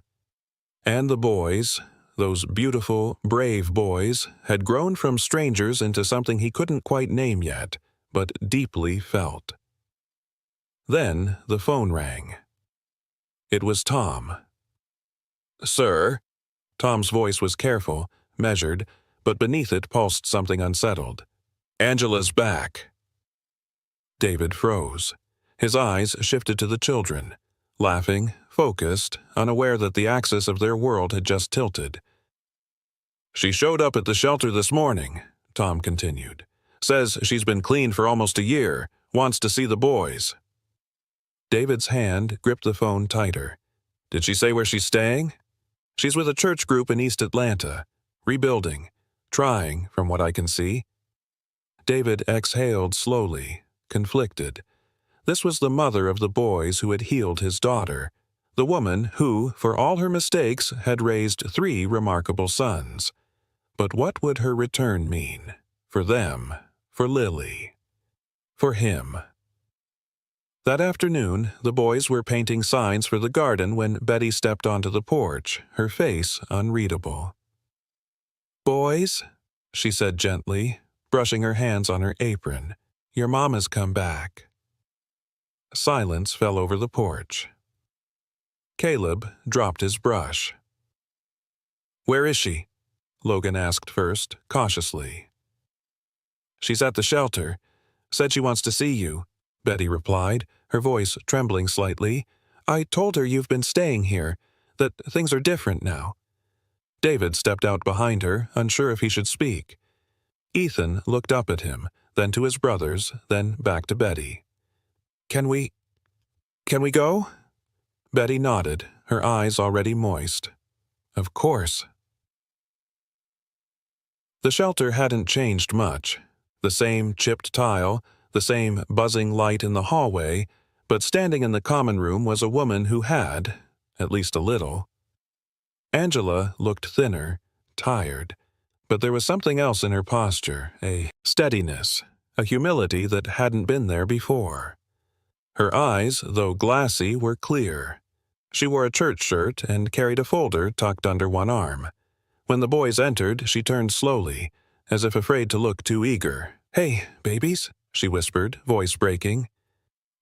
And the boys, those beautiful, brave boys, had grown from strangers into something he couldn't quite name yet, but deeply felt. Then the phone rang. It was Tom. "Sir?" Tom's voice was careful, measured, but beneath it pulsed something unsettled. "Angela's back." David froze. His eyes shifted to the children, laughing, focused, unaware that the axis of their world had just tilted. "She showed up at the shelter this morning," Tom continued. "Says she's been clean for almost a year, wants to see the boys." David's hand gripped the phone tighter. "Did she say where she's staying?" "She's with a church group in East Atlanta, rebuilding, trying, from what I can see." David exhaled slowly, conflicted. This was the mother of the boys who had healed his daughter, the woman who, for all her mistakes, had raised 3 remarkable sons. But what would her return mean? For them, for Lily, for him. That afternoon, the boys were painting signs for the garden when Betty stepped onto the porch, her face unreadable. "Boys," she said gently, brushing her hands on her apron, "your mama's come back." Silence fell over the porch. Caleb dropped his brush. "Where is she?" Logan asked first, cautiously. "She's at the shelter. Said she wants to see you," Betty replied, her voice trembling slightly. "I told her you've been staying here, that things are different now." David stepped out behind her, unsure if he should speak. Ethan looked up at him, then to his brothers, then back to Betty. Can we go?" Betty nodded, her eyes already moist. "Of course." The shelter hadn't changed much. The same chipped tile, the same buzzing light in the hallway, but standing in the common room was a woman who had, at least a little. Angela looked thinner, tired, but there was something else in her posture, a steadiness, a humility that hadn't been there before. Her eyes, though glassy, were clear. She wore a church shirt and carried a folder tucked under one arm. When the boys entered, she turned slowly, as if afraid to look too eager. "Hey, babies," she whispered, voice breaking.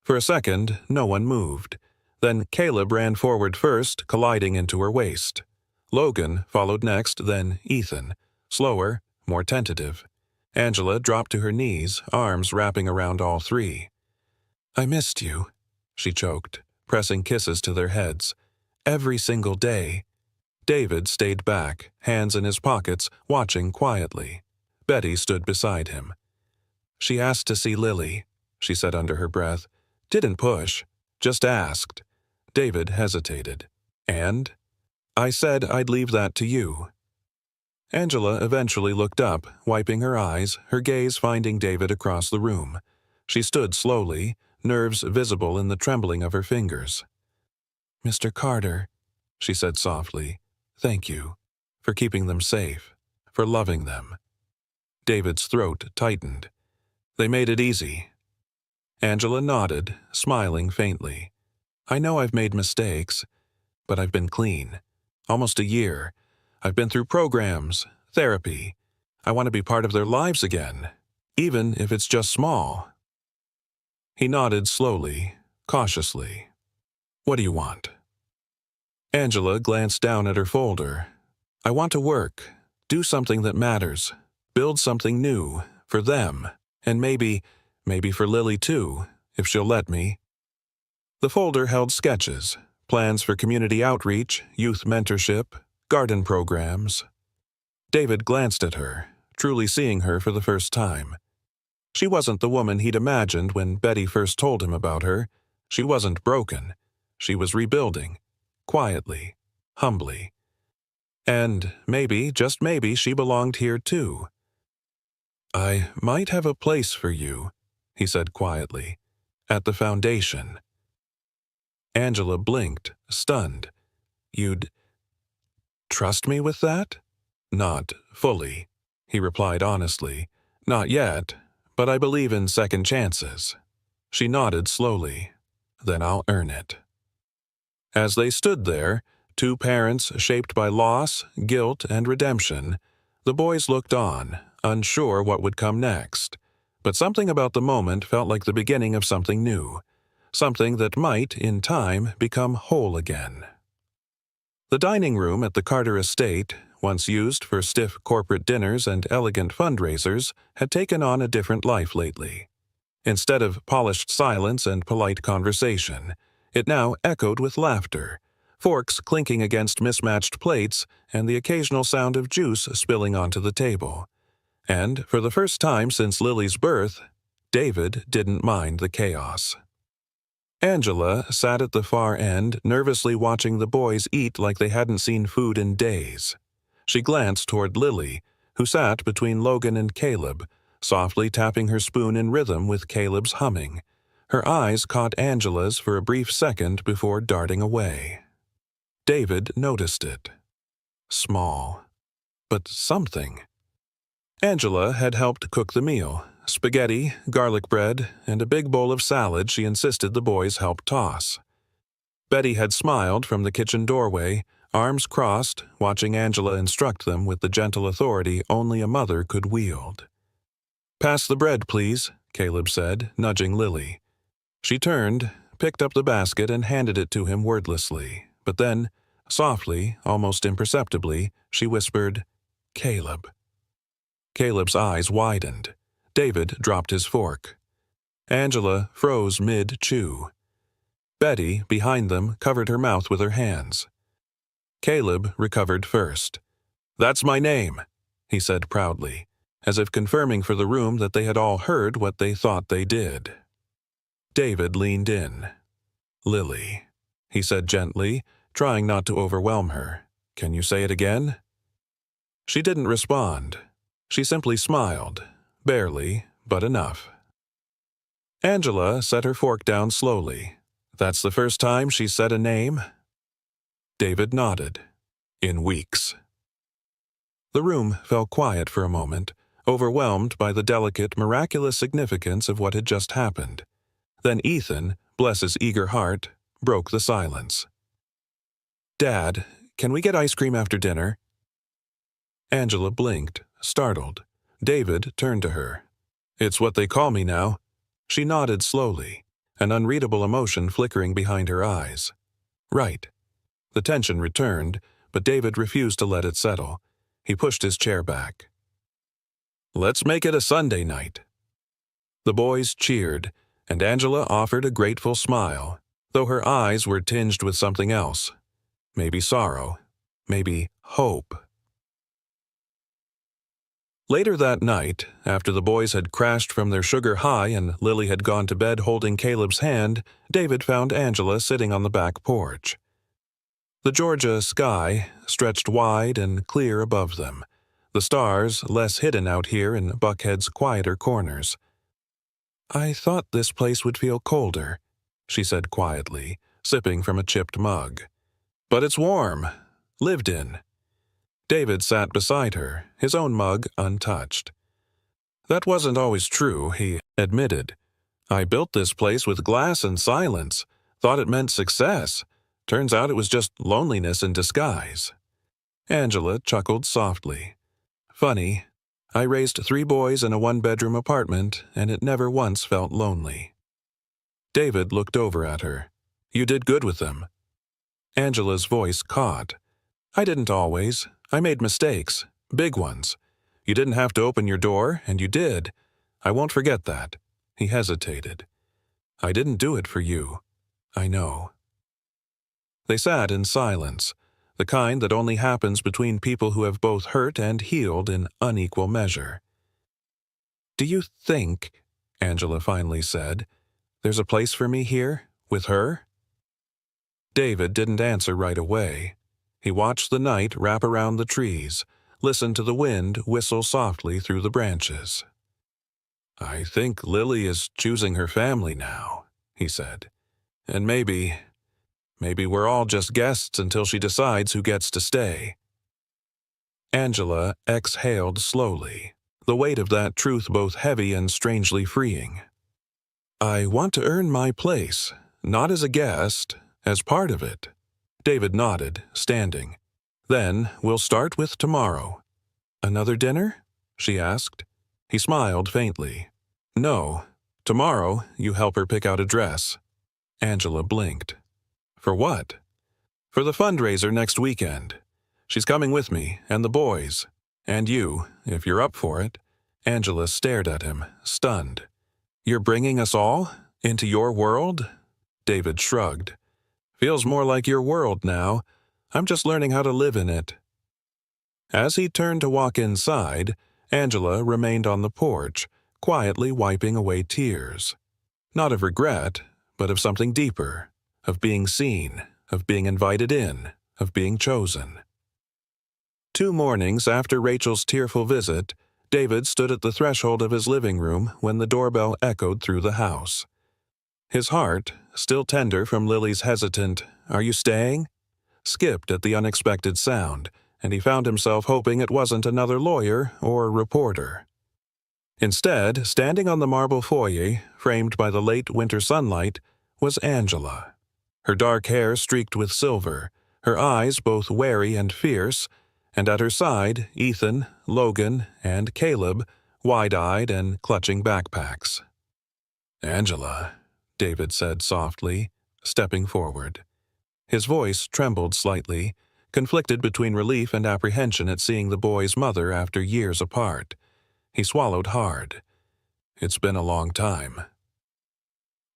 For a second, no one moved. Then Caleb ran forward first, colliding into her waist. Logan followed next, then Ethan, slower, more tentative. Angela dropped to her knees, arms wrapping around all 3. "I missed you," she choked, pressing kisses to their heads. "Every single day." David stayed back, hands in his pockets, watching quietly. Betty stood beside him. "She asked to see Lily," she said under her breath. "Didn't push, just asked." David hesitated. "And?" "I said I'd leave that to you." Angela eventually looked up, wiping her eyes, her gaze finding David across the room. She stood slowly, nerves visible in the trembling of her fingers. "Mr. Carter," she said softly, "thank you for keeping them safe, for loving them." David's throat tightened. "They made it easy." Angela nodded, smiling faintly. "I know I've made mistakes, but I've been clean. Almost a year. I've been through programs, therapy. I want to be part of their lives again, even if it's just small." He nodded slowly, cautiously. "What do you want?" Angela glanced down at her folder. "I want to work, do something that matters, build something new, for them, and maybe for Lily too, if she'll let me." The folder held sketches, plans for community outreach, youth mentorship, garden programs. David glanced at her, truly seeing her for the first time. She wasn't the woman he'd imagined when Betty first told him about her. She wasn't broken. She was rebuilding. Quietly. Humbly. And maybe, just maybe, she belonged here too. "I might have a place for you," he said quietly, "at the foundation." Angela blinked, stunned. "You'd trust me with that?" "Not fully," he replied honestly. "Not yet, but I believe in second chances." She nodded slowly. "Then I'll earn it." As they stood there, two parents shaped by loss, guilt, and redemption, the boys looked on, unsure what would come next. But something about the moment felt like the beginning of something new, something that might, in time, become whole again. The dining room at the Carter estate, once used for stiff corporate dinners and elegant fundraisers, had taken on a different life lately. Instead of polished silence and polite conversation, it now echoed with laughter, forks clinking against mismatched plates, and the occasional sound of juice spilling onto the table. And, for the first time since Lily's birth, David didn't mind the chaos. Angela sat at the far end, nervously watching the boys eat like they hadn't seen food in days. She glanced toward Lily, who sat between Logan and Caleb, softly tapping her spoon in rhythm with Caleb's humming. Her eyes caught Angela's for a brief second before darting away. David noticed it. Small. But something. Angela had helped cook the meal. Spaghetti, garlic bread, and a big bowl of salad she insisted the boys help toss. Betty had smiled from the kitchen doorway, arms crossed, watching Angela instruct them with the gentle authority only a mother could wield. "Pass the bread, please," Caleb said, nudging Lily. She turned, picked up the basket, and handed it to him wordlessly. But then, softly, almost imperceptibly, she whispered, "Caleb." Caleb's eyes widened. David dropped his fork. Angela froze mid-chew. Betty, behind them, covered her mouth with her hands. Caleb recovered first. "That's my name," he said proudly, as if confirming for the room that they had all heard what they thought they did. David leaned in. "Lily," he said gently, trying not to overwhelm her. "Can you say it again?" She didn't respond. She simply smiled. Barely, but enough. Angela set her fork down slowly. "That's the first time she said a name?" David nodded. "In weeks." The room fell quiet for a moment, overwhelmed by the delicate, miraculous significance of what had just happened. Then Ethan, bless his eager heart, broke the silence. "Dad, can we get ice cream after dinner?" Angela blinked, startled. David turned to her. "It's what they call me now." She nodded slowly, an unreadable emotion flickering behind her eyes. "Right." The tension returned, but David refused to let it settle. He pushed his chair back. "Let's make it a Sunday night." The boys cheered, and Angela offered a grateful smile, though her eyes were tinged with something else. Maybe sorrow. Maybe hope. Later that night, after the boys had crashed from their sugar high and Lily had gone to bed holding Caleb's hand, David found Angela sitting on the back porch. The Georgia sky stretched wide and clear above them, the stars less hidden out here in Buckhead's quieter corners. "I thought this place would feel colder," she said quietly, sipping from a chipped mug. "But it's warm. Lived in." David sat beside her, his own mug untouched. "That wasn't always true," he admitted. "I built this place with glass and silence. Thought it meant success. Turns out it was just loneliness in disguise." Angela chuckled softly. "Funny. I raised 3 boys in a 1-bedroom apartment, and it never once felt lonely." David looked over at her. "You did good with them." Angela's voice caught. "I didn't always. I made mistakes. Big ones. You didn't have to open your door, and you did. I won't forget that." He hesitated. "I didn't do it for you. I know." They sat in silence. the kind that only happens between people who have both hurt and healed in unequal measure. "Do you think," Angela finally said, "there's a place for me here, with her?" David didn't answer right away. He watched the night wrap around the trees, listened to the wind whistle softly through the branches. "I think Lily is choosing her family now," he said. "And maybe we're all just guests until she decides who gets to stay." Angela exhaled slowly, the weight of that truth both heavy and strangely freeing. "I want to earn my place, not as a guest, as part of it." David nodded, standing. "Then we'll start with tomorrow." "Another dinner?" she asked. He smiled faintly. "No. Tomorrow you help her pick out a dress." Angela blinked. "For what?" "For the fundraiser next weekend. She's coming with me, and the boys. And you, if you're up for it." Angela stared at him, stunned. "You're bringing us all? Into your world?" David shrugged. "Feels more like your world now. I'm just learning how to live in it." As he turned to walk inside, Angela remained on the porch, quietly wiping away tears. Not of regret, but of something deeper, of being seen, of being invited in, of being chosen. 2 mornings after Rachel's tearful visit, David stood at the threshold of his living room when the doorbell echoed through the house. His heart, still tender from Lily's hesitant, "Are you staying?" skipped at the unexpected sound, and he found himself hoping it wasn't another lawyer or reporter. Instead, standing on the marble foyer, framed by the late winter sunlight, was Angela. Her dark hair streaked with silver, her eyes both wary and fierce, and at her side Ethan, Logan, and Caleb, wide-eyed and clutching backpacks. "Angela," David said softly, stepping forward. His voice trembled slightly, conflicted between relief and apprehension at seeing the boy's mother after years apart. He swallowed hard. "It's been a long time."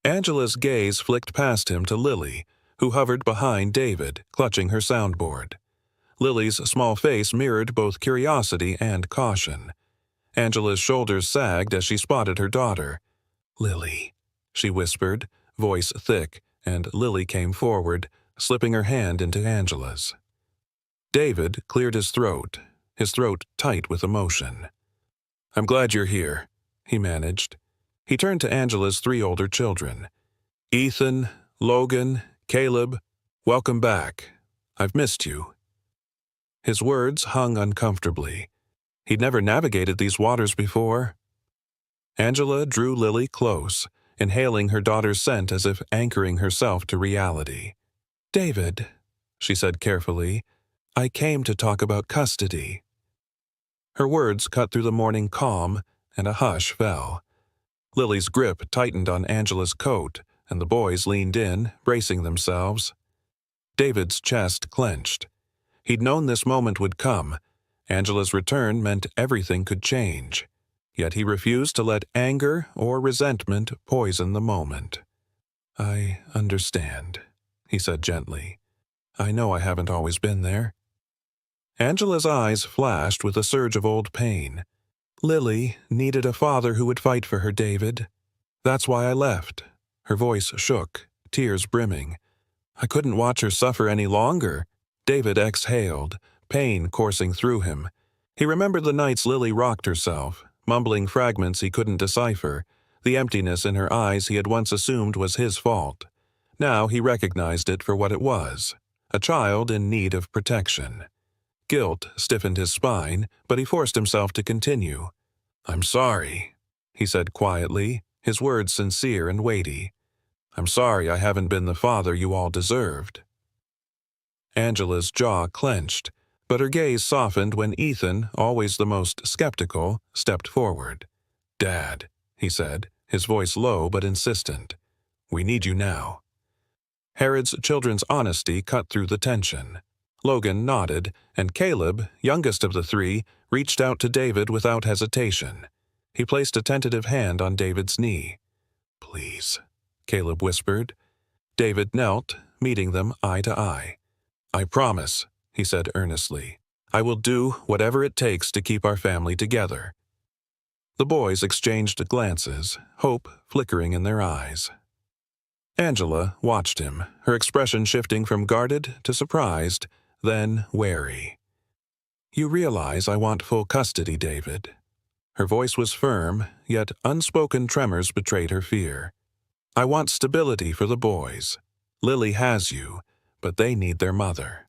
Angela's gaze flicked past him to Lily, who hovered behind David, clutching her soundboard. Lily's small face mirrored both curiosity and caution. Angela's shoulders sagged as she spotted her daughter. "Lily," she whispered, voice thick, and Lily came forward, slipping her hand into Angela's. David cleared his throat tight with emotion. "I'm glad you're here," he managed. He turned to Angela's 3 older children. "Ethan, Logan, Caleb, welcome back. I've missed you." His words hung uncomfortably. He'd never navigated these waters before. Angela drew Lily close, inhaling her daughter's scent as if anchoring herself to reality. "David," she said carefully, "I came to talk about custody." Her words cut through the morning calm, and a hush fell. Lily's grip tightened on Angela's coat, and the boys leaned in, bracing themselves. David's chest clenched. He'd known this moment would come. Angela's return meant everything could change. Yet he refused to let anger or resentment poison the moment. "I understand," he said gently. "I know I haven't always been there." Angela's eyes flashed with a surge of old pain. "Lily needed a father who would fight for her, David. That's why I left." Her voice shook, tears brimming. "I couldn't watch her suffer any longer." David exhaled, pain coursing through him. He remembered the nights Lily rocked herself, mumbling fragments he couldn't decipher, the emptiness in her eyes he had once assumed was his fault. Now he recognized it for what it was, a child in need of protection. Guilt stiffened his spine, but he forced himself to continue. "I'm sorry," he said quietly, his words sincere and weighty. "I'm sorry I haven't been the father you all deserved." Angela's jaw clenched, but her gaze softened when Ethan, always the most skeptical, stepped forward. "Dad," he said, his voice low but insistent. "We need you now." Herod's children's honesty cut through the tension. Logan nodded, and Caleb, youngest of the 3, reached out to David without hesitation. He placed a tentative hand on David's knee. "Please," Caleb whispered. David knelt, meeting them eye to eye. "I promise," he said earnestly. "I will do whatever it takes to keep our family together." The boys exchanged glances, hope flickering in their eyes. Angela watched him, her expression shifting from guarded to surprised, then wary. "You realize I want full custody, David." Her voice was firm, yet unspoken tremors betrayed her fear. "I want stability for the boys. Lily has you, but they need their mother."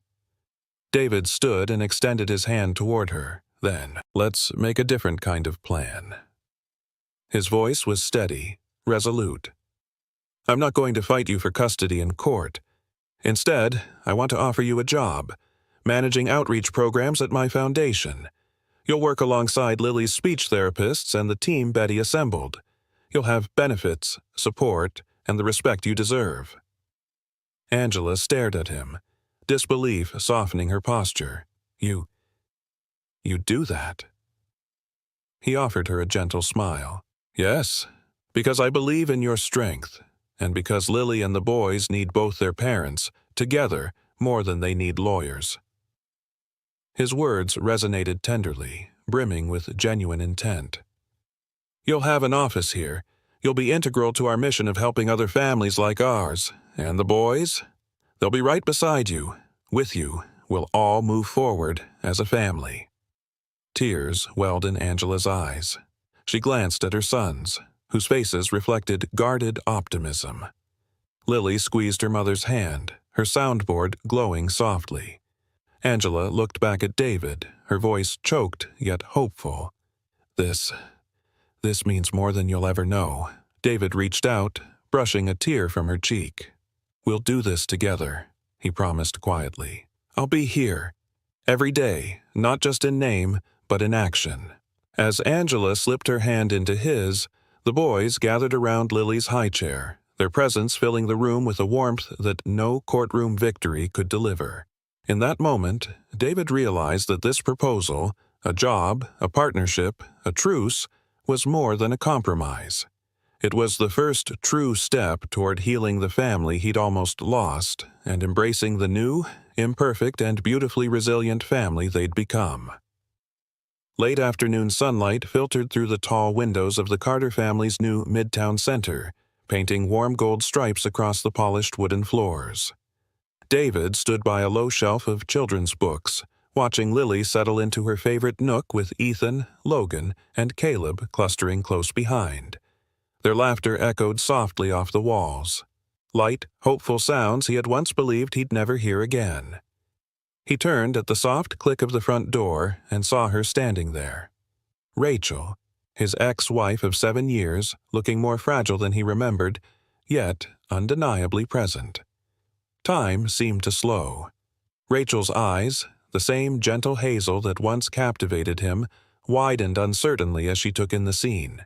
David stood and extended his hand toward her. "Then, let's make a different kind of plan." His voice was steady, resolute. "I'm not going to fight you for custody in court. Instead, I want to offer you a job, managing outreach programs at my foundation. You'll work alongside Lily's speech therapists and the team Betty assembled. You'll have benefits, support, and the respect you deserve." Angela stared at him, disbelief softening her posture. You do that?" He offered her a gentle smile. "Yes, because I believe in your strength, and because Lily and the boys need both their parents, together, more than they need lawyers." His words resonated tenderly, brimming with genuine intent. "You'll have an office here. You'll be integral to our mission of helping other families like ours. And the boys? They'll be right beside you. With you, we'll all move forward as a family." Tears welled in Angela's eyes. She glanced at her sons, whose faces reflected guarded optimism. Lily squeezed her mother's hand, her soundboard glowing softly. Angela looked back at David, her voice choked yet hopeful. This means more than you'll ever know." David reached out, brushing a tear from her cheek. "We'll do this together," he promised quietly. "I'll be here, every day, not just in name, but in action." As Angela slipped her hand into his, the boys gathered around Lily's high chair, their presence filling the room with a warmth that no courtroom victory could deliver. In that moment, David realized that this proposal, a job, a partnership, a truce, was more than a compromise. It was the first true step toward healing the family he'd almost lost and embracing the new, imperfect, and beautifully resilient family they'd become. Late afternoon sunlight filtered through the tall windows of the Carter family's new Midtown Center, painting warm gold stripes across the polished wooden floors. David stood by a low shelf of children's books, watching Lily settle into her favorite nook with Ethan, Logan, and Caleb clustering close behind. Their laughter echoed softly off the walls. Light, hopeful sounds he had once believed he'd never hear again. He turned at the soft click of the front door and saw her standing there. Rachel, his ex-wife of 7 years, looking more fragile than he remembered, yet undeniably present. Time seemed to slow. Rachel's eyes, the same gentle hazel that once captivated him, widened uncertainly as she took in the scene.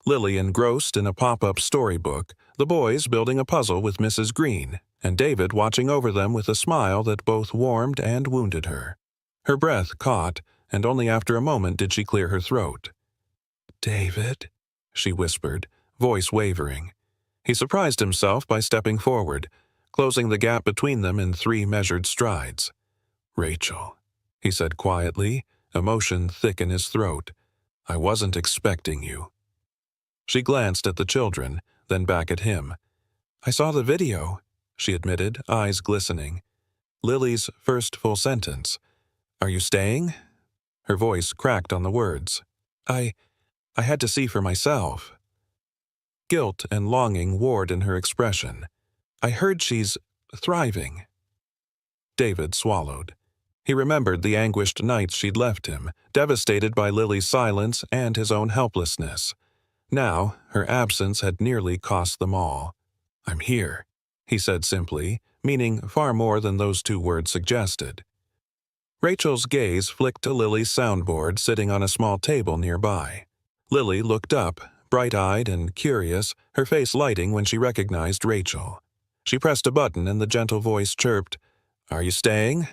Lily engrossed in a pop-up storybook, the boys building a puzzle with Mrs. Green, and David watching over them with a smile that both warmed and wounded her. Her breath caught, and only after a moment did she clear her throat. "David," she whispered, voice wavering. He surprised himself by stepping forward, closing the gap between them in 3 measured strides. "Rachel," he said quietly, emotion thick in his throat. "I wasn't expecting you." She glanced at the children, then back at him. "I saw the video," she admitted, eyes glistening. Lily's first full sentence. "Are you staying?" Her voice cracked on the words. I had to see for myself." Guilt and longing warred in her expression. "I heard she's thriving." David swallowed. He remembered the anguished nights she'd left him, devastated by Lily's silence and his own helplessness. Now, her absence had nearly cost them all. "I'm here," he said simply, meaning far more than those 2 words suggested. Rachel's gaze flicked to Lily's soundboard sitting on a small table nearby. Lily looked up, bright-eyed and curious, her face lighting when she recognized Rachel. She pressed a button and the gentle voice chirped, "Are you staying?"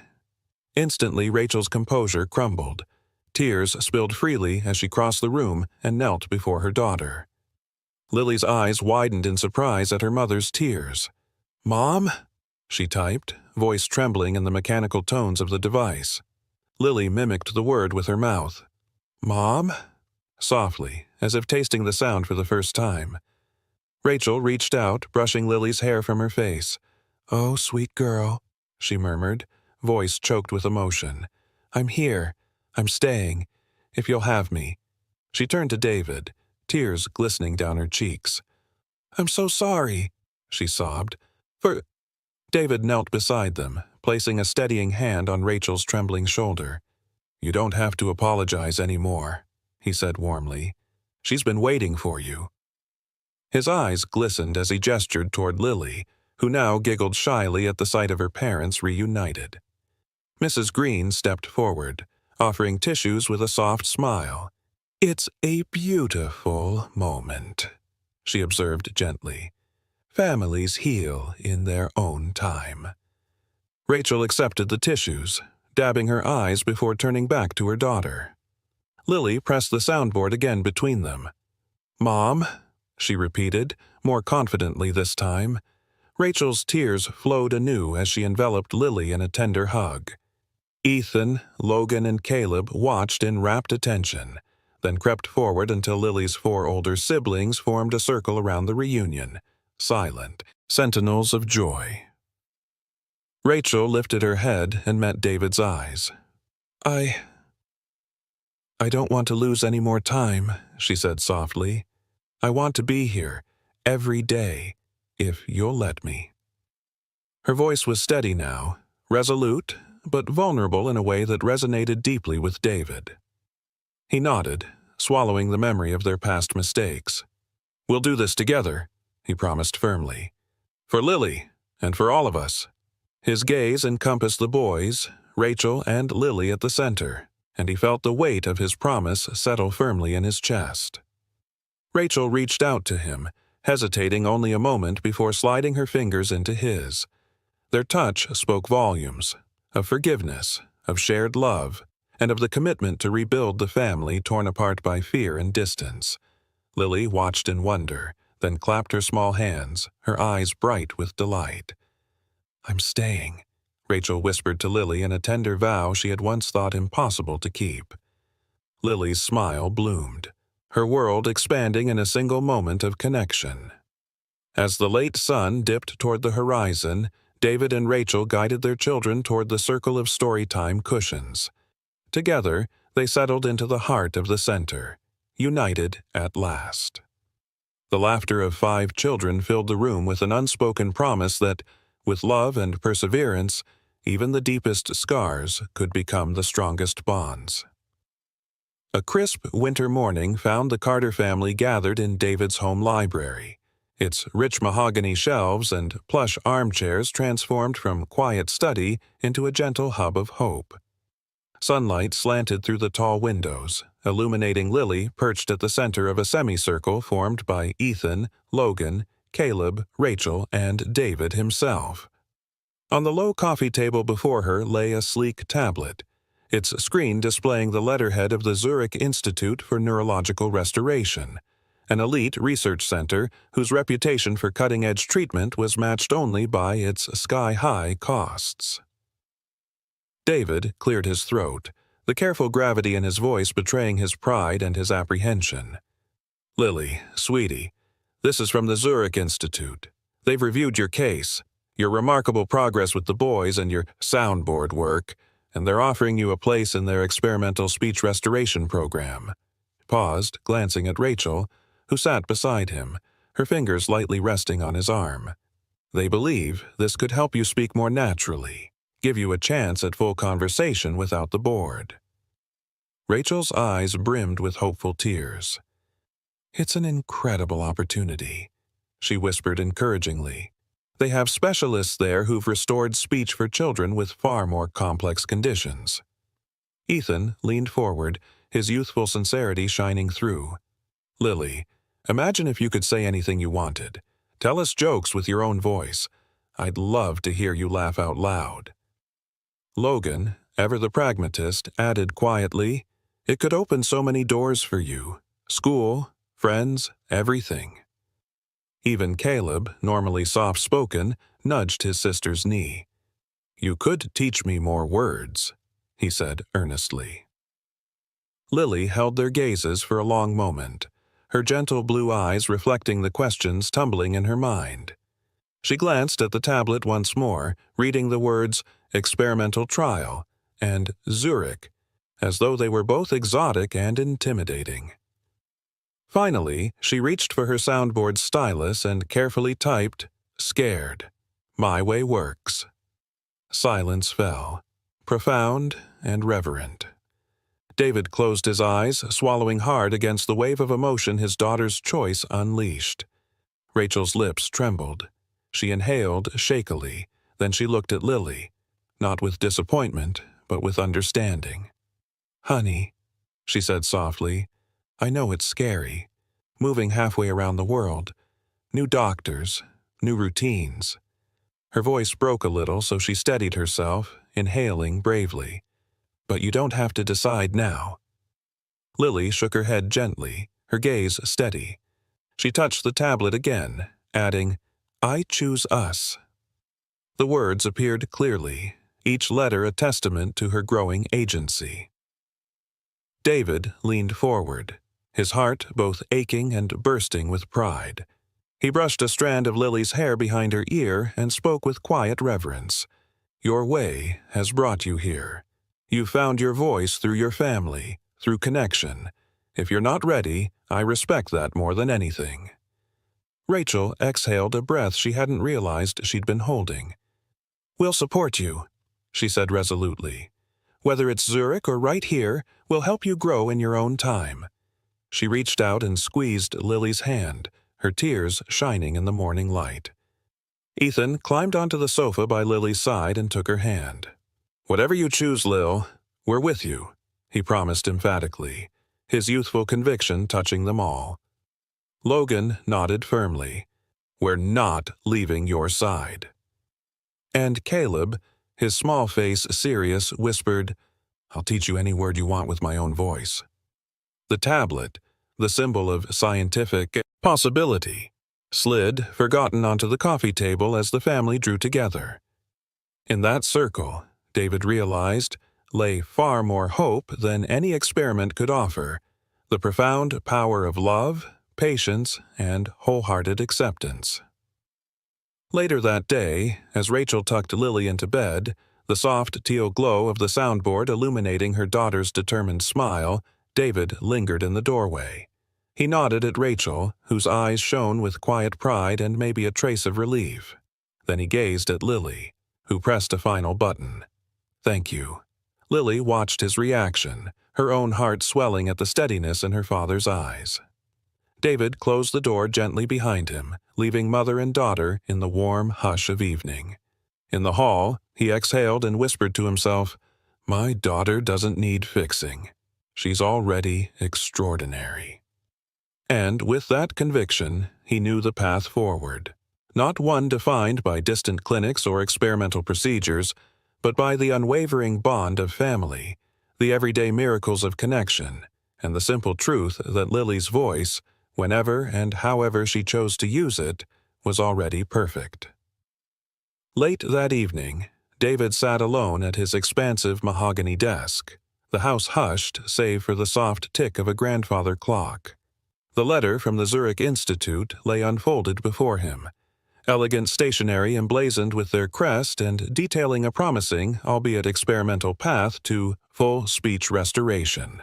Instantly, Rachel's composure crumbled. Tears spilled freely as she crossed the room and knelt before her daughter. Lily's eyes widened in surprise at her mother's tears. "Mom?" she typed, voice trembling in the mechanical tones of the device. Lily mimicked the word with her mouth. "Mom?" Softly, as if tasting the sound for the first time. Rachel reached out, brushing Lily's hair from her face. "Oh, sweet girl," she murmured, voice choked with emotion. "I'm here. I'm staying. If you'll have me." She turned to David, tears glistening down her cheeks. "I'm so sorry," she sobbed. "For—" David knelt beside them, placing a steadying hand on Rachel's trembling shoulder. "You don't have to apologize anymore," he said warmly. "She's been waiting for you." His eyes glistened as he gestured toward Lily, who now giggled shyly at the sight of her parents reunited. Mrs. Green stepped forward, offering tissues with a soft smile. "It's a beautiful moment," she observed gently. "Families heal in their own time." Rachel accepted the tissues, dabbing her eyes before turning back to her daughter. Lily pressed the soundboard again between them. "Mom," she repeated, more confidently this time. Rachel's tears flowed anew as she enveloped Lily in a tender hug. Ethan, Logan, and Caleb watched in rapt attention, then crept forward until Lily's 4 older siblings formed a circle around the reunion, silent, sentinels of joy. Rachel lifted her head and met David's eyes. I don't want to lose any more time," she said softly. "I want to be here, every day, if you'll let me." Her voice was steady now, resolute, but vulnerable in a way that resonated deeply with David. He nodded, swallowing the memory of their past mistakes. "We'll do this together," he promised firmly. "For Lily, and for all of us." His gaze encompassed the boys, Rachel and Lily at the center, and he felt the weight of his promise settle firmly in his chest. Rachel reached out to him, hesitating only a moment before sliding her fingers into his. Their touch spoke volumes, of forgiveness, of shared love, and of the commitment to rebuild the family torn apart by fear and distance. Lily watched in wonder, then clapped her small hands, her eyes bright with delight. "I'm staying," Rachel whispered to Lily in a tender vow she had once thought impossible to keep. Lily's smile bloomed, her world expanding in a single moment of connection. As the late sun dipped toward the horizon, David and Rachel guided their children toward the circle of storytime cushions. Together, they settled into the heart of the center, united at last. The laughter of 5 children filled the room with an unspoken promise that, with love and perseverance, even the deepest scars could become the strongest bonds. A crisp winter morning found the Carter family gathered in David's home library, its rich mahogany shelves and plush armchairs transformed from quiet study into a gentle hub of hope. Sunlight slanted through the tall windows, illuminating Lily perched at the center of a semicircle formed by Ethan, Logan, Caleb, Rachel, and David himself. On the low coffee table before her lay a sleek tablet, its screen displaying the letterhead of the Zurich Institute for Neurological Restoration, an elite research center whose reputation for cutting-edge treatment was matched only by its sky-high costs. David cleared his throat, the careful gravity in his voice betraying his pride and his apprehension. "Lily, sweetie, this is from the Zurich Institute. They've reviewed your case, your remarkable progress with the boys and your soundboard work, and they're offering you a place in their experimental speech restoration program." Paused, glancing at Rachel, who sat beside him, her fingers lightly resting on his arm. "They believe this could help you speak more naturally, give you a chance at full conversation without the board." Rachel's eyes brimmed with hopeful tears. "It's an incredible opportunity," she whispered encouragingly. "They have specialists there who've restored speech for children with far more complex conditions." Ethan leaned forward, his youthful sincerity shining through. "Lily, imagine if you could say anything you wanted. Tell us jokes with your own voice. I'd love to hear you laugh out loud." Logan, ever the pragmatist, added quietly, "It could open so many doors for you. School, friends, everything." Even Caleb, normally soft-spoken, nudged his sister's knee. "You could teach me more words," he said earnestly. Lily held their gazes for a long moment, her gentle blue eyes reflecting the questions tumbling in her mind. She glanced at the tablet once more, reading the words experimental trial and Zurich, as though they were both exotic and intimidating. Finally, she reached for her soundboard stylus and carefully typed, "Scared. My way works." Silence fell, profound and reverent. David closed his eyes, swallowing hard against the wave of emotion his daughter's choice unleashed. Rachel's lips trembled. She inhaled shakily, then she looked at Lily, not with disappointment, but with understanding. "Honey," she said softly, "I know it's scary. Moving halfway around the world. New doctors, new routines." Her voice broke a little, so she steadied herself, inhaling bravely. "But you don't have to decide now." Lily shook her head gently, her gaze steady. She touched the tablet again, adding, "I choose us." The words appeared clearly, each letter a testament to her growing agency. David leaned forward, his heart both aching and bursting with pride. He brushed a strand of Lily's hair behind her ear and spoke with quiet reverence. "Your way has brought you here. You've found your voice through your family, through connection. If you're not ready, I respect that more than anything." Rachel exhaled a breath she hadn't realized she'd been holding. "We'll support you," she said resolutely. "Whether it's Zurich or right here, we'll help you grow in your own time." She reached out and squeezed Lily's hand, her tears shining in the morning light. Ethan climbed onto the sofa by Lily's side and took her hand. "Whatever you choose, Lil, we're with you," he promised emphatically, his youthful conviction touching them all. Logan nodded firmly. "We're not leaving your side." And Caleb, his small face serious, whispered, "I'll teach you any word you want with my own voice." The tablet, the symbol of scientific possibility, slid, forgotten, onto the coffee table as the family drew together. In that circle, David realized, lay far more hope than any experiment could offer, the profound power of love, patience, and wholehearted acceptance. Later that day, as Rachel tucked Lily into bed, the soft teal glow of the soundboard illuminating her daughter's determined smile, David lingered in the doorway. He nodded at Rachel, whose eyes shone with quiet pride and maybe a trace of relief. Then he gazed at Lily, who pressed a final button. "Thank you." Lily watched his reaction, her own heart swelling at the steadiness in her father's eyes. David closed the door gently behind him, leaving mother and daughter in the warm hush of evening. In the hall, he exhaled and whispered to himself, "My daughter doesn't need fixing. She's already extraordinary." And with that conviction, he knew the path forward. Not one defined by distant clinics or experimental procedures, but by the unwavering bond of family, the everyday miracles of connection, and the simple truth that Lily's voice, whenever and however she chose to use it, was already perfect. Late that evening, David sat alone at his expansive mahogany desk, the house hushed save for the soft tick of a grandfather clock. The letter from the Zurich Institute lay unfolded before him, elegant stationery emblazoned with their crest and detailing a promising, albeit experimental path to full speech restoration.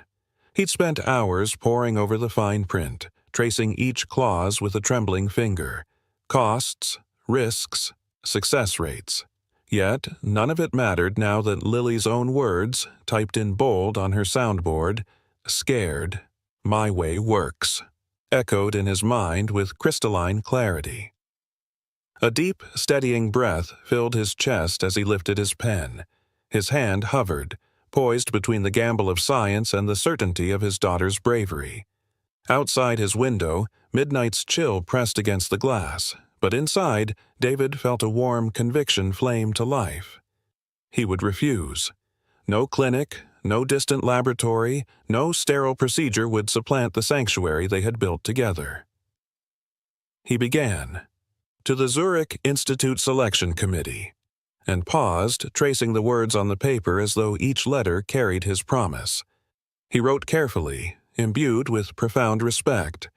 He'd spent hours poring over the fine print, tracing each clause with a trembling finger. Costs, risks, success rates. Yet none of it mattered now that Lily's own words, typed in bold on her soundboard, "Scared, my way works," echoed in his mind with crystalline clarity. A deep, steadying breath filled his chest as he lifted his pen. His hand hovered, poised between the gamble of science and the certainty of his daughter's bravery. Outside his window, midnight's chill pressed against the glass, but inside, David felt a warm conviction flame to life. He would refuse. No clinic, no distant laboratory, no sterile procedure would supplant the sanctuary they had built together. He began. To the Zurich Institute Selection Committee, and paused, tracing the words on the paper as though each letter carried his promise. He wrote carefully, imbued with profound respect.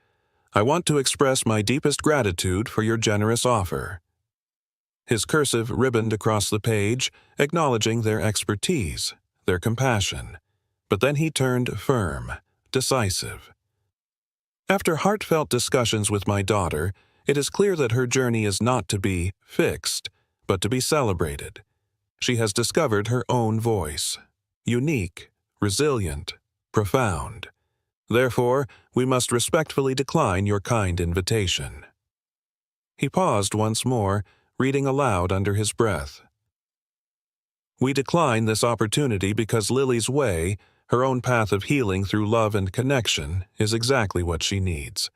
I want to express my deepest gratitude for your generous offer. His cursive ribboned across the page, acknowledging their expertise, their compassion. But then he turned firm, decisive. After heartfelt discussions with my daughter, it is clear that her journey is not to be fixed, but to be celebrated. She has discovered her own voice, unique, resilient, profound. Therefore, we must respectfully decline your kind invitation. He paused once more, reading aloud under his breath. We decline this opportunity because Lily's way, her own path of healing through love and connection, is exactly what she needs.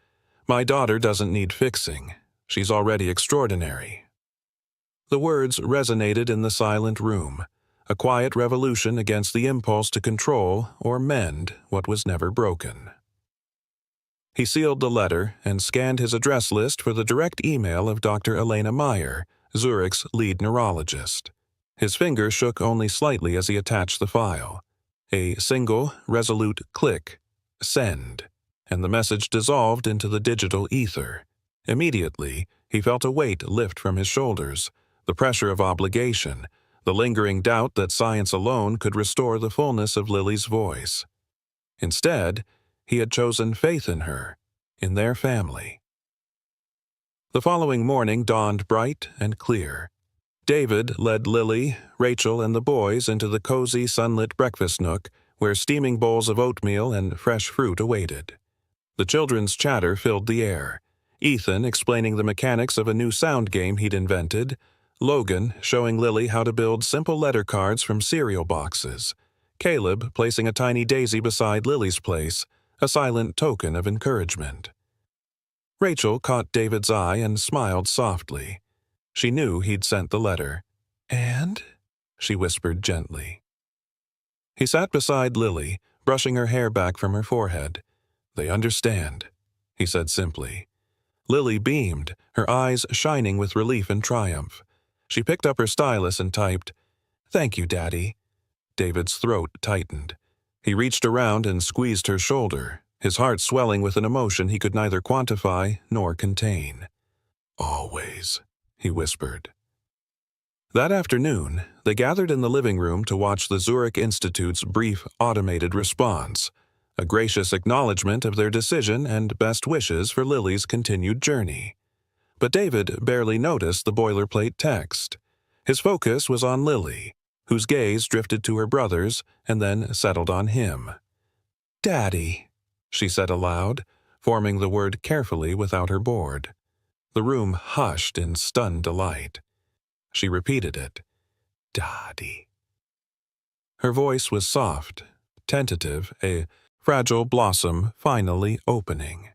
My daughter doesn't need fixing. She's already extraordinary. The words resonated in the silent room, a quiet revolution against the impulse to control or mend what was never broken. He sealed the letter and scanned his address list for the direct email of Dr. Elena Meyer, Zurich's lead neurologist. His finger shook only slightly as he attached the file. A single, resolute click, send, and the message dissolved into the digital ether. Immediately, he felt a weight lift from his shoulders, the pressure of obligation, the lingering doubt that science alone could restore the fullness of Lily's voice. Instead, he had chosen faith in her, in their family. The following morning dawned bright and clear. David led Lily, Rachel, and the boys into the cozy, sunlit breakfast nook where steaming bowls of oatmeal and fresh fruit awaited. The children's chatter filled the air. Ethan explaining the mechanics of a new sound game he'd invented, Logan showing Lily how to build simple letter cards from cereal boxes, Caleb placing a tiny daisy beside Lily's place, a silent token of encouragement. Rachel caught David's eye and smiled softly. She knew he'd sent the letter. "And?" she whispered gently. He sat beside Lily, brushing her hair back from her forehead. "They understand," he said simply. Lily beamed, her eyes shining with relief and triumph. She picked up her stylus and typed, "Thank you, Daddy." David's throat tightened. He reached around and squeezed her shoulder, his heart swelling with an emotion he could neither quantify nor contain. "Always," he whispered. That afternoon, they gathered in the living room to watch the Zurich Institute's brief automated response, a gracious acknowledgement of their decision and best wishes for Lily's continued journey. But David barely noticed the boilerplate text. His focus was on Lily, whose gaze drifted to her brothers and then settled on him. "Daddy," she said aloud, forming the word carefully without her board. The room hushed in stunned delight. She repeated it. "Daddy." Her voice was soft, tentative, a fragile blossom finally opening.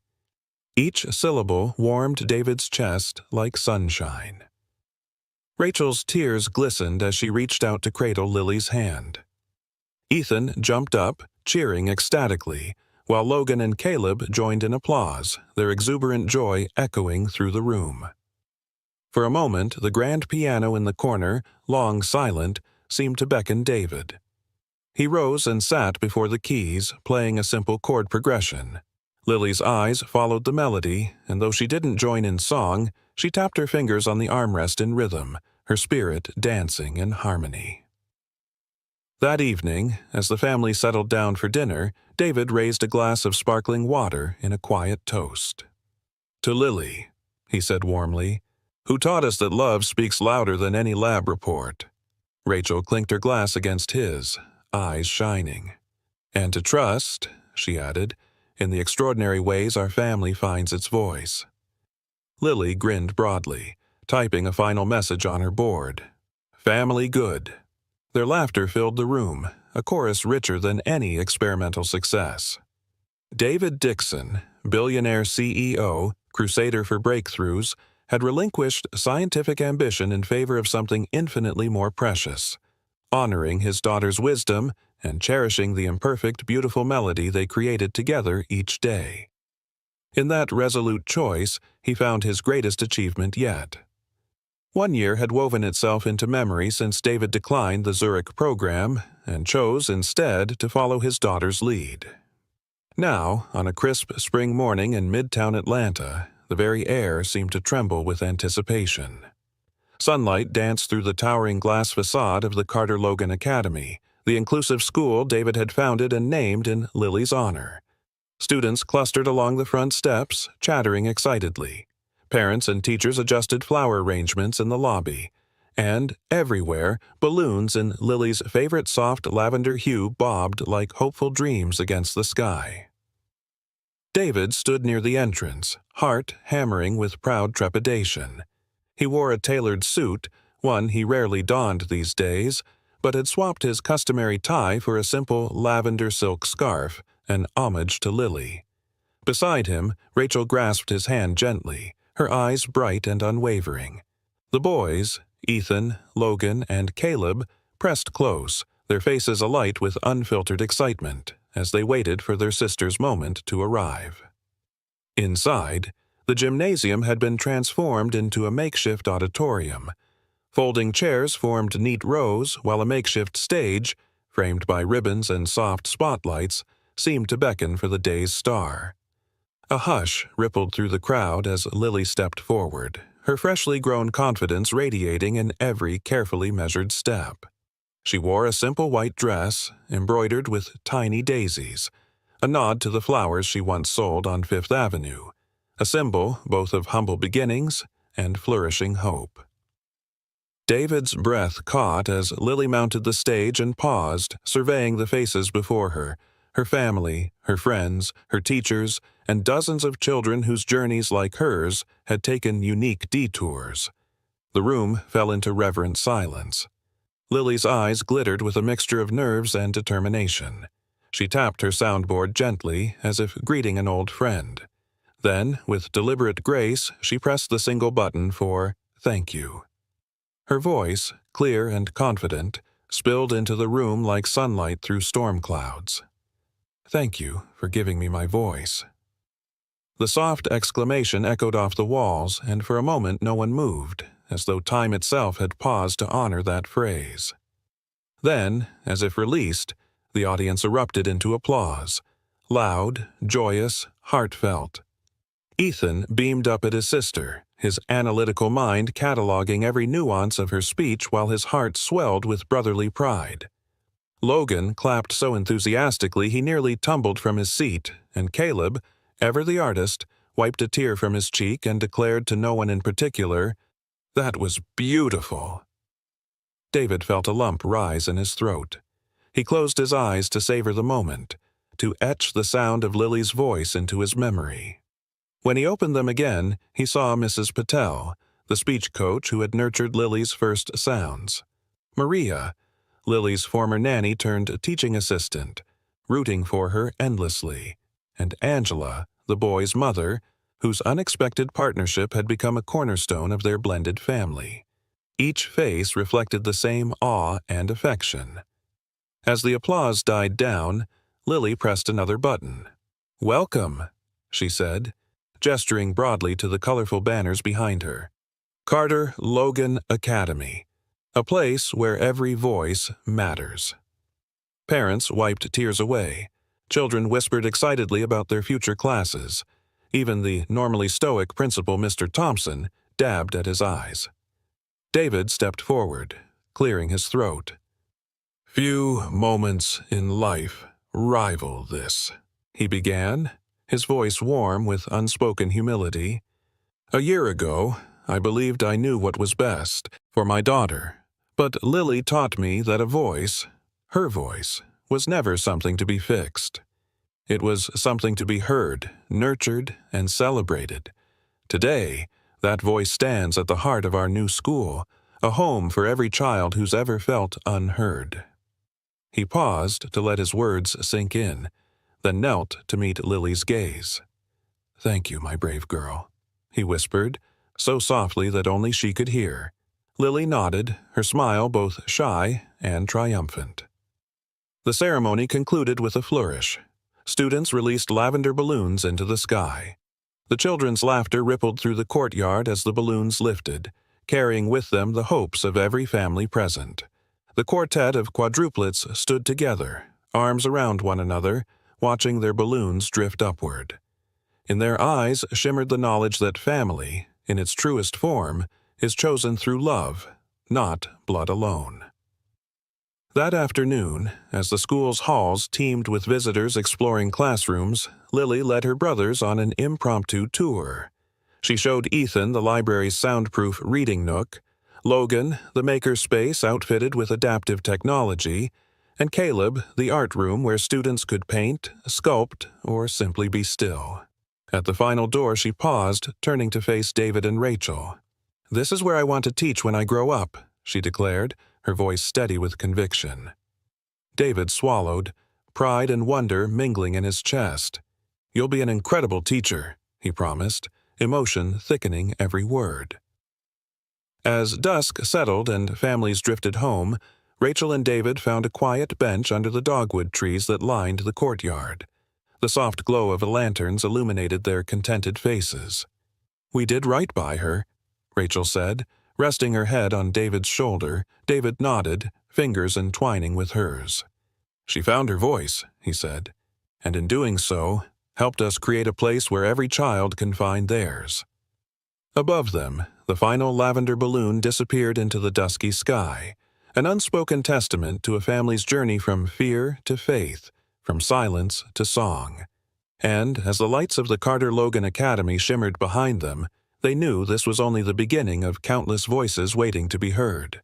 Each syllable warmed David's chest like sunshine. Rachel's tears glistened as she reached out to cradle Lily's hand. Ethan jumped up, cheering ecstatically, while Logan and Caleb joined in applause, their exuberant joy echoing through the room. For a moment, the grand piano in the corner, long silent, seemed to beckon David. He rose and sat before the keys, playing a simple chord progression. Lily's eyes followed the melody, and though she didn't join in song, she tapped her fingers on the armrest in rhythm, her spirit dancing in harmony. That evening, as the family settled down for dinner, David raised a glass of sparkling water in a quiet toast. "To Lily," he said warmly, "who taught us that love speaks louder than any lab report." Rachel clinked her glass against his, eyes shining. "And to trust," she added, "in the extraordinary ways our family finds its voice." Lily grinned broadly, typing a final message on her board. "Family good." Their laughter filled the room, a chorus richer than any experimental success. David Dixon, billionaire CEO, crusader for breakthroughs, had relinquished scientific ambition in favor of something infinitely more precious, honoring his daughter's wisdom and cherishing the imperfect, beautiful melody they created together each day. In that resolute choice, he found his greatest achievement yet. One year had woven itself into memory since David declined the Zurich program and chose instead to follow his daughter's lead. Now, on a crisp spring morning in midtown Atlanta, the very air seemed to tremble with anticipation. Sunlight danced through the towering glass facade of the Carter Logan Academy, the inclusive school David had founded and named in Lily's honor. Students clustered along the front steps, chattering excitedly. Parents and teachers adjusted flower arrangements in the lobby. And, everywhere, balloons in Lily's favorite soft lavender hue bobbed like hopeful dreams against the sky. David stood near the entrance, heart hammering with proud trepidation. He wore a tailored suit, one he rarely donned these days, but had swapped his customary tie for a simple lavender silk scarf, an homage to Lily. Beside him, Rachel grasped his hand gently, her eyes bright and unwavering. The boys, Ethan, Logan, and Caleb, pressed close, their faces alight with unfiltered excitement, as they waited for their sister's moment to arrive. Inside, the gymnasium had been transformed into a makeshift auditorium. Folding chairs formed neat rows, while a makeshift stage, framed by ribbons and soft spotlights, seemed to beckon for the day's star. A hush rippled through the crowd as Lily stepped forward, her freshly grown confidence radiating in every carefully measured step. She wore a simple white dress, embroidered with tiny daisies, a nod to the flowers she once sold on Fifth Avenue, a symbol both of humble beginnings and flourishing hope. David's breath caught as Lily mounted the stage and paused, surveying the faces before her, her family, her friends, her teachers, and dozens of children whose journeys, like hers, had taken unique detours. The room fell into reverent silence. Lily's eyes glittered with a mixture of nerves and determination. She tapped her soundboard gently, as if greeting an old friend. Then, with deliberate grace, she pressed the single button for "Thank you." Her voice, clear and confident, spilled into the room like sunlight through storm clouds. "Thank you for giving me my voice." The soft exclamation echoed off the walls, and for a moment no one moved, as though time itself had paused to honor that phrase. Then, as if released, the audience erupted into applause, loud, joyous, heartfelt. Ethan beamed up at his sister, his analytical mind cataloging every nuance of her speech while his heart swelled with brotherly pride. Logan clapped so enthusiastically he nearly tumbled from his seat, and Caleb, ever the artist, wiped a tear from his cheek and declared to no one in particular, "That was beautiful." David felt a lump rise in his throat. He closed his eyes to savor the moment, to etch the sound of Lily's voice into his memory. When he opened them again, he saw Mrs. Patel, the speech coach who had nurtured Lily's first sounds. Maria, Lily's former nanny turned teaching assistant, rooting for her endlessly, and Angela, the boy's mother, whose unexpected partnership had become a cornerstone of their blended family. Each face reflected the same awe and affection. As the applause died down, Lily pressed another button. "Welcome," she said, gesturing broadly to the colorful banners behind her. "Carter Logan Academy, a place where every voice matters." Parents wiped tears away. Children whispered excitedly about their future classes. Even the normally stoic principal, Mr. Thompson, dabbed at his eyes. David stepped forward, clearing his throat. "Few moments in life rival this," he began, his voice warm with unspoken humility. "A year ago, I believed I knew what was best for my daughter, but Lily taught me that a voice, her voice, was never something to be fixed. It was something to be heard, nurtured, and celebrated. Today, that voice stands at the heart of our new school, a home for every child who's ever felt unheard." He paused to let his words sink in, then knelt to meet Lily's gaze. "Thank you, my brave girl," he whispered, so softly that only she could hear. Lily nodded, her smile both shy and triumphant. The ceremony concluded with a flourish. Students released lavender balloons into the sky. The children's laughter rippled through the courtyard as the balloons lifted, carrying with them the hopes of every family present. The quartet of quadruplets stood together, arms around one another, watching their balloons drift upward. In their eyes shimmered the knowledge that family, in its truest form, is chosen through love, not blood alone. That afternoon, as the school's halls teemed with visitors exploring classrooms, Lily led her brothers on an impromptu tour. She showed Ethan the library's soundproof reading nook, Logan the maker space outfitted with adaptive technology, and Caleb the art room where students could paint, sculpt, or simply be still. At the final door she paused, turning to face David and Rachel. "This is where I want to teach when I grow up," she declared, her voice steady with conviction. David swallowed, pride and wonder mingling in his chest. "You'll be an incredible teacher," he promised, emotion thickening every word. As dusk settled and families drifted home, Rachel and David found a quiet bench under the dogwood trees that lined the courtyard. The soft glow of the lanterns illuminated their contented faces. "We did right by her," Rachel said, resting her head on David's shoulder. David nodded, fingers entwining with hers. "She found her voice," he said, "and in doing so, helped us create a place where every child can find theirs." Above them, the final lavender balloon disappeared into the dusky sky, an unspoken testament to a family's journey from fear to faith, from silence to song. And as the lights of the Carter Logan Academy shimmered behind them, they knew this was only the beginning of countless voices waiting to be heard.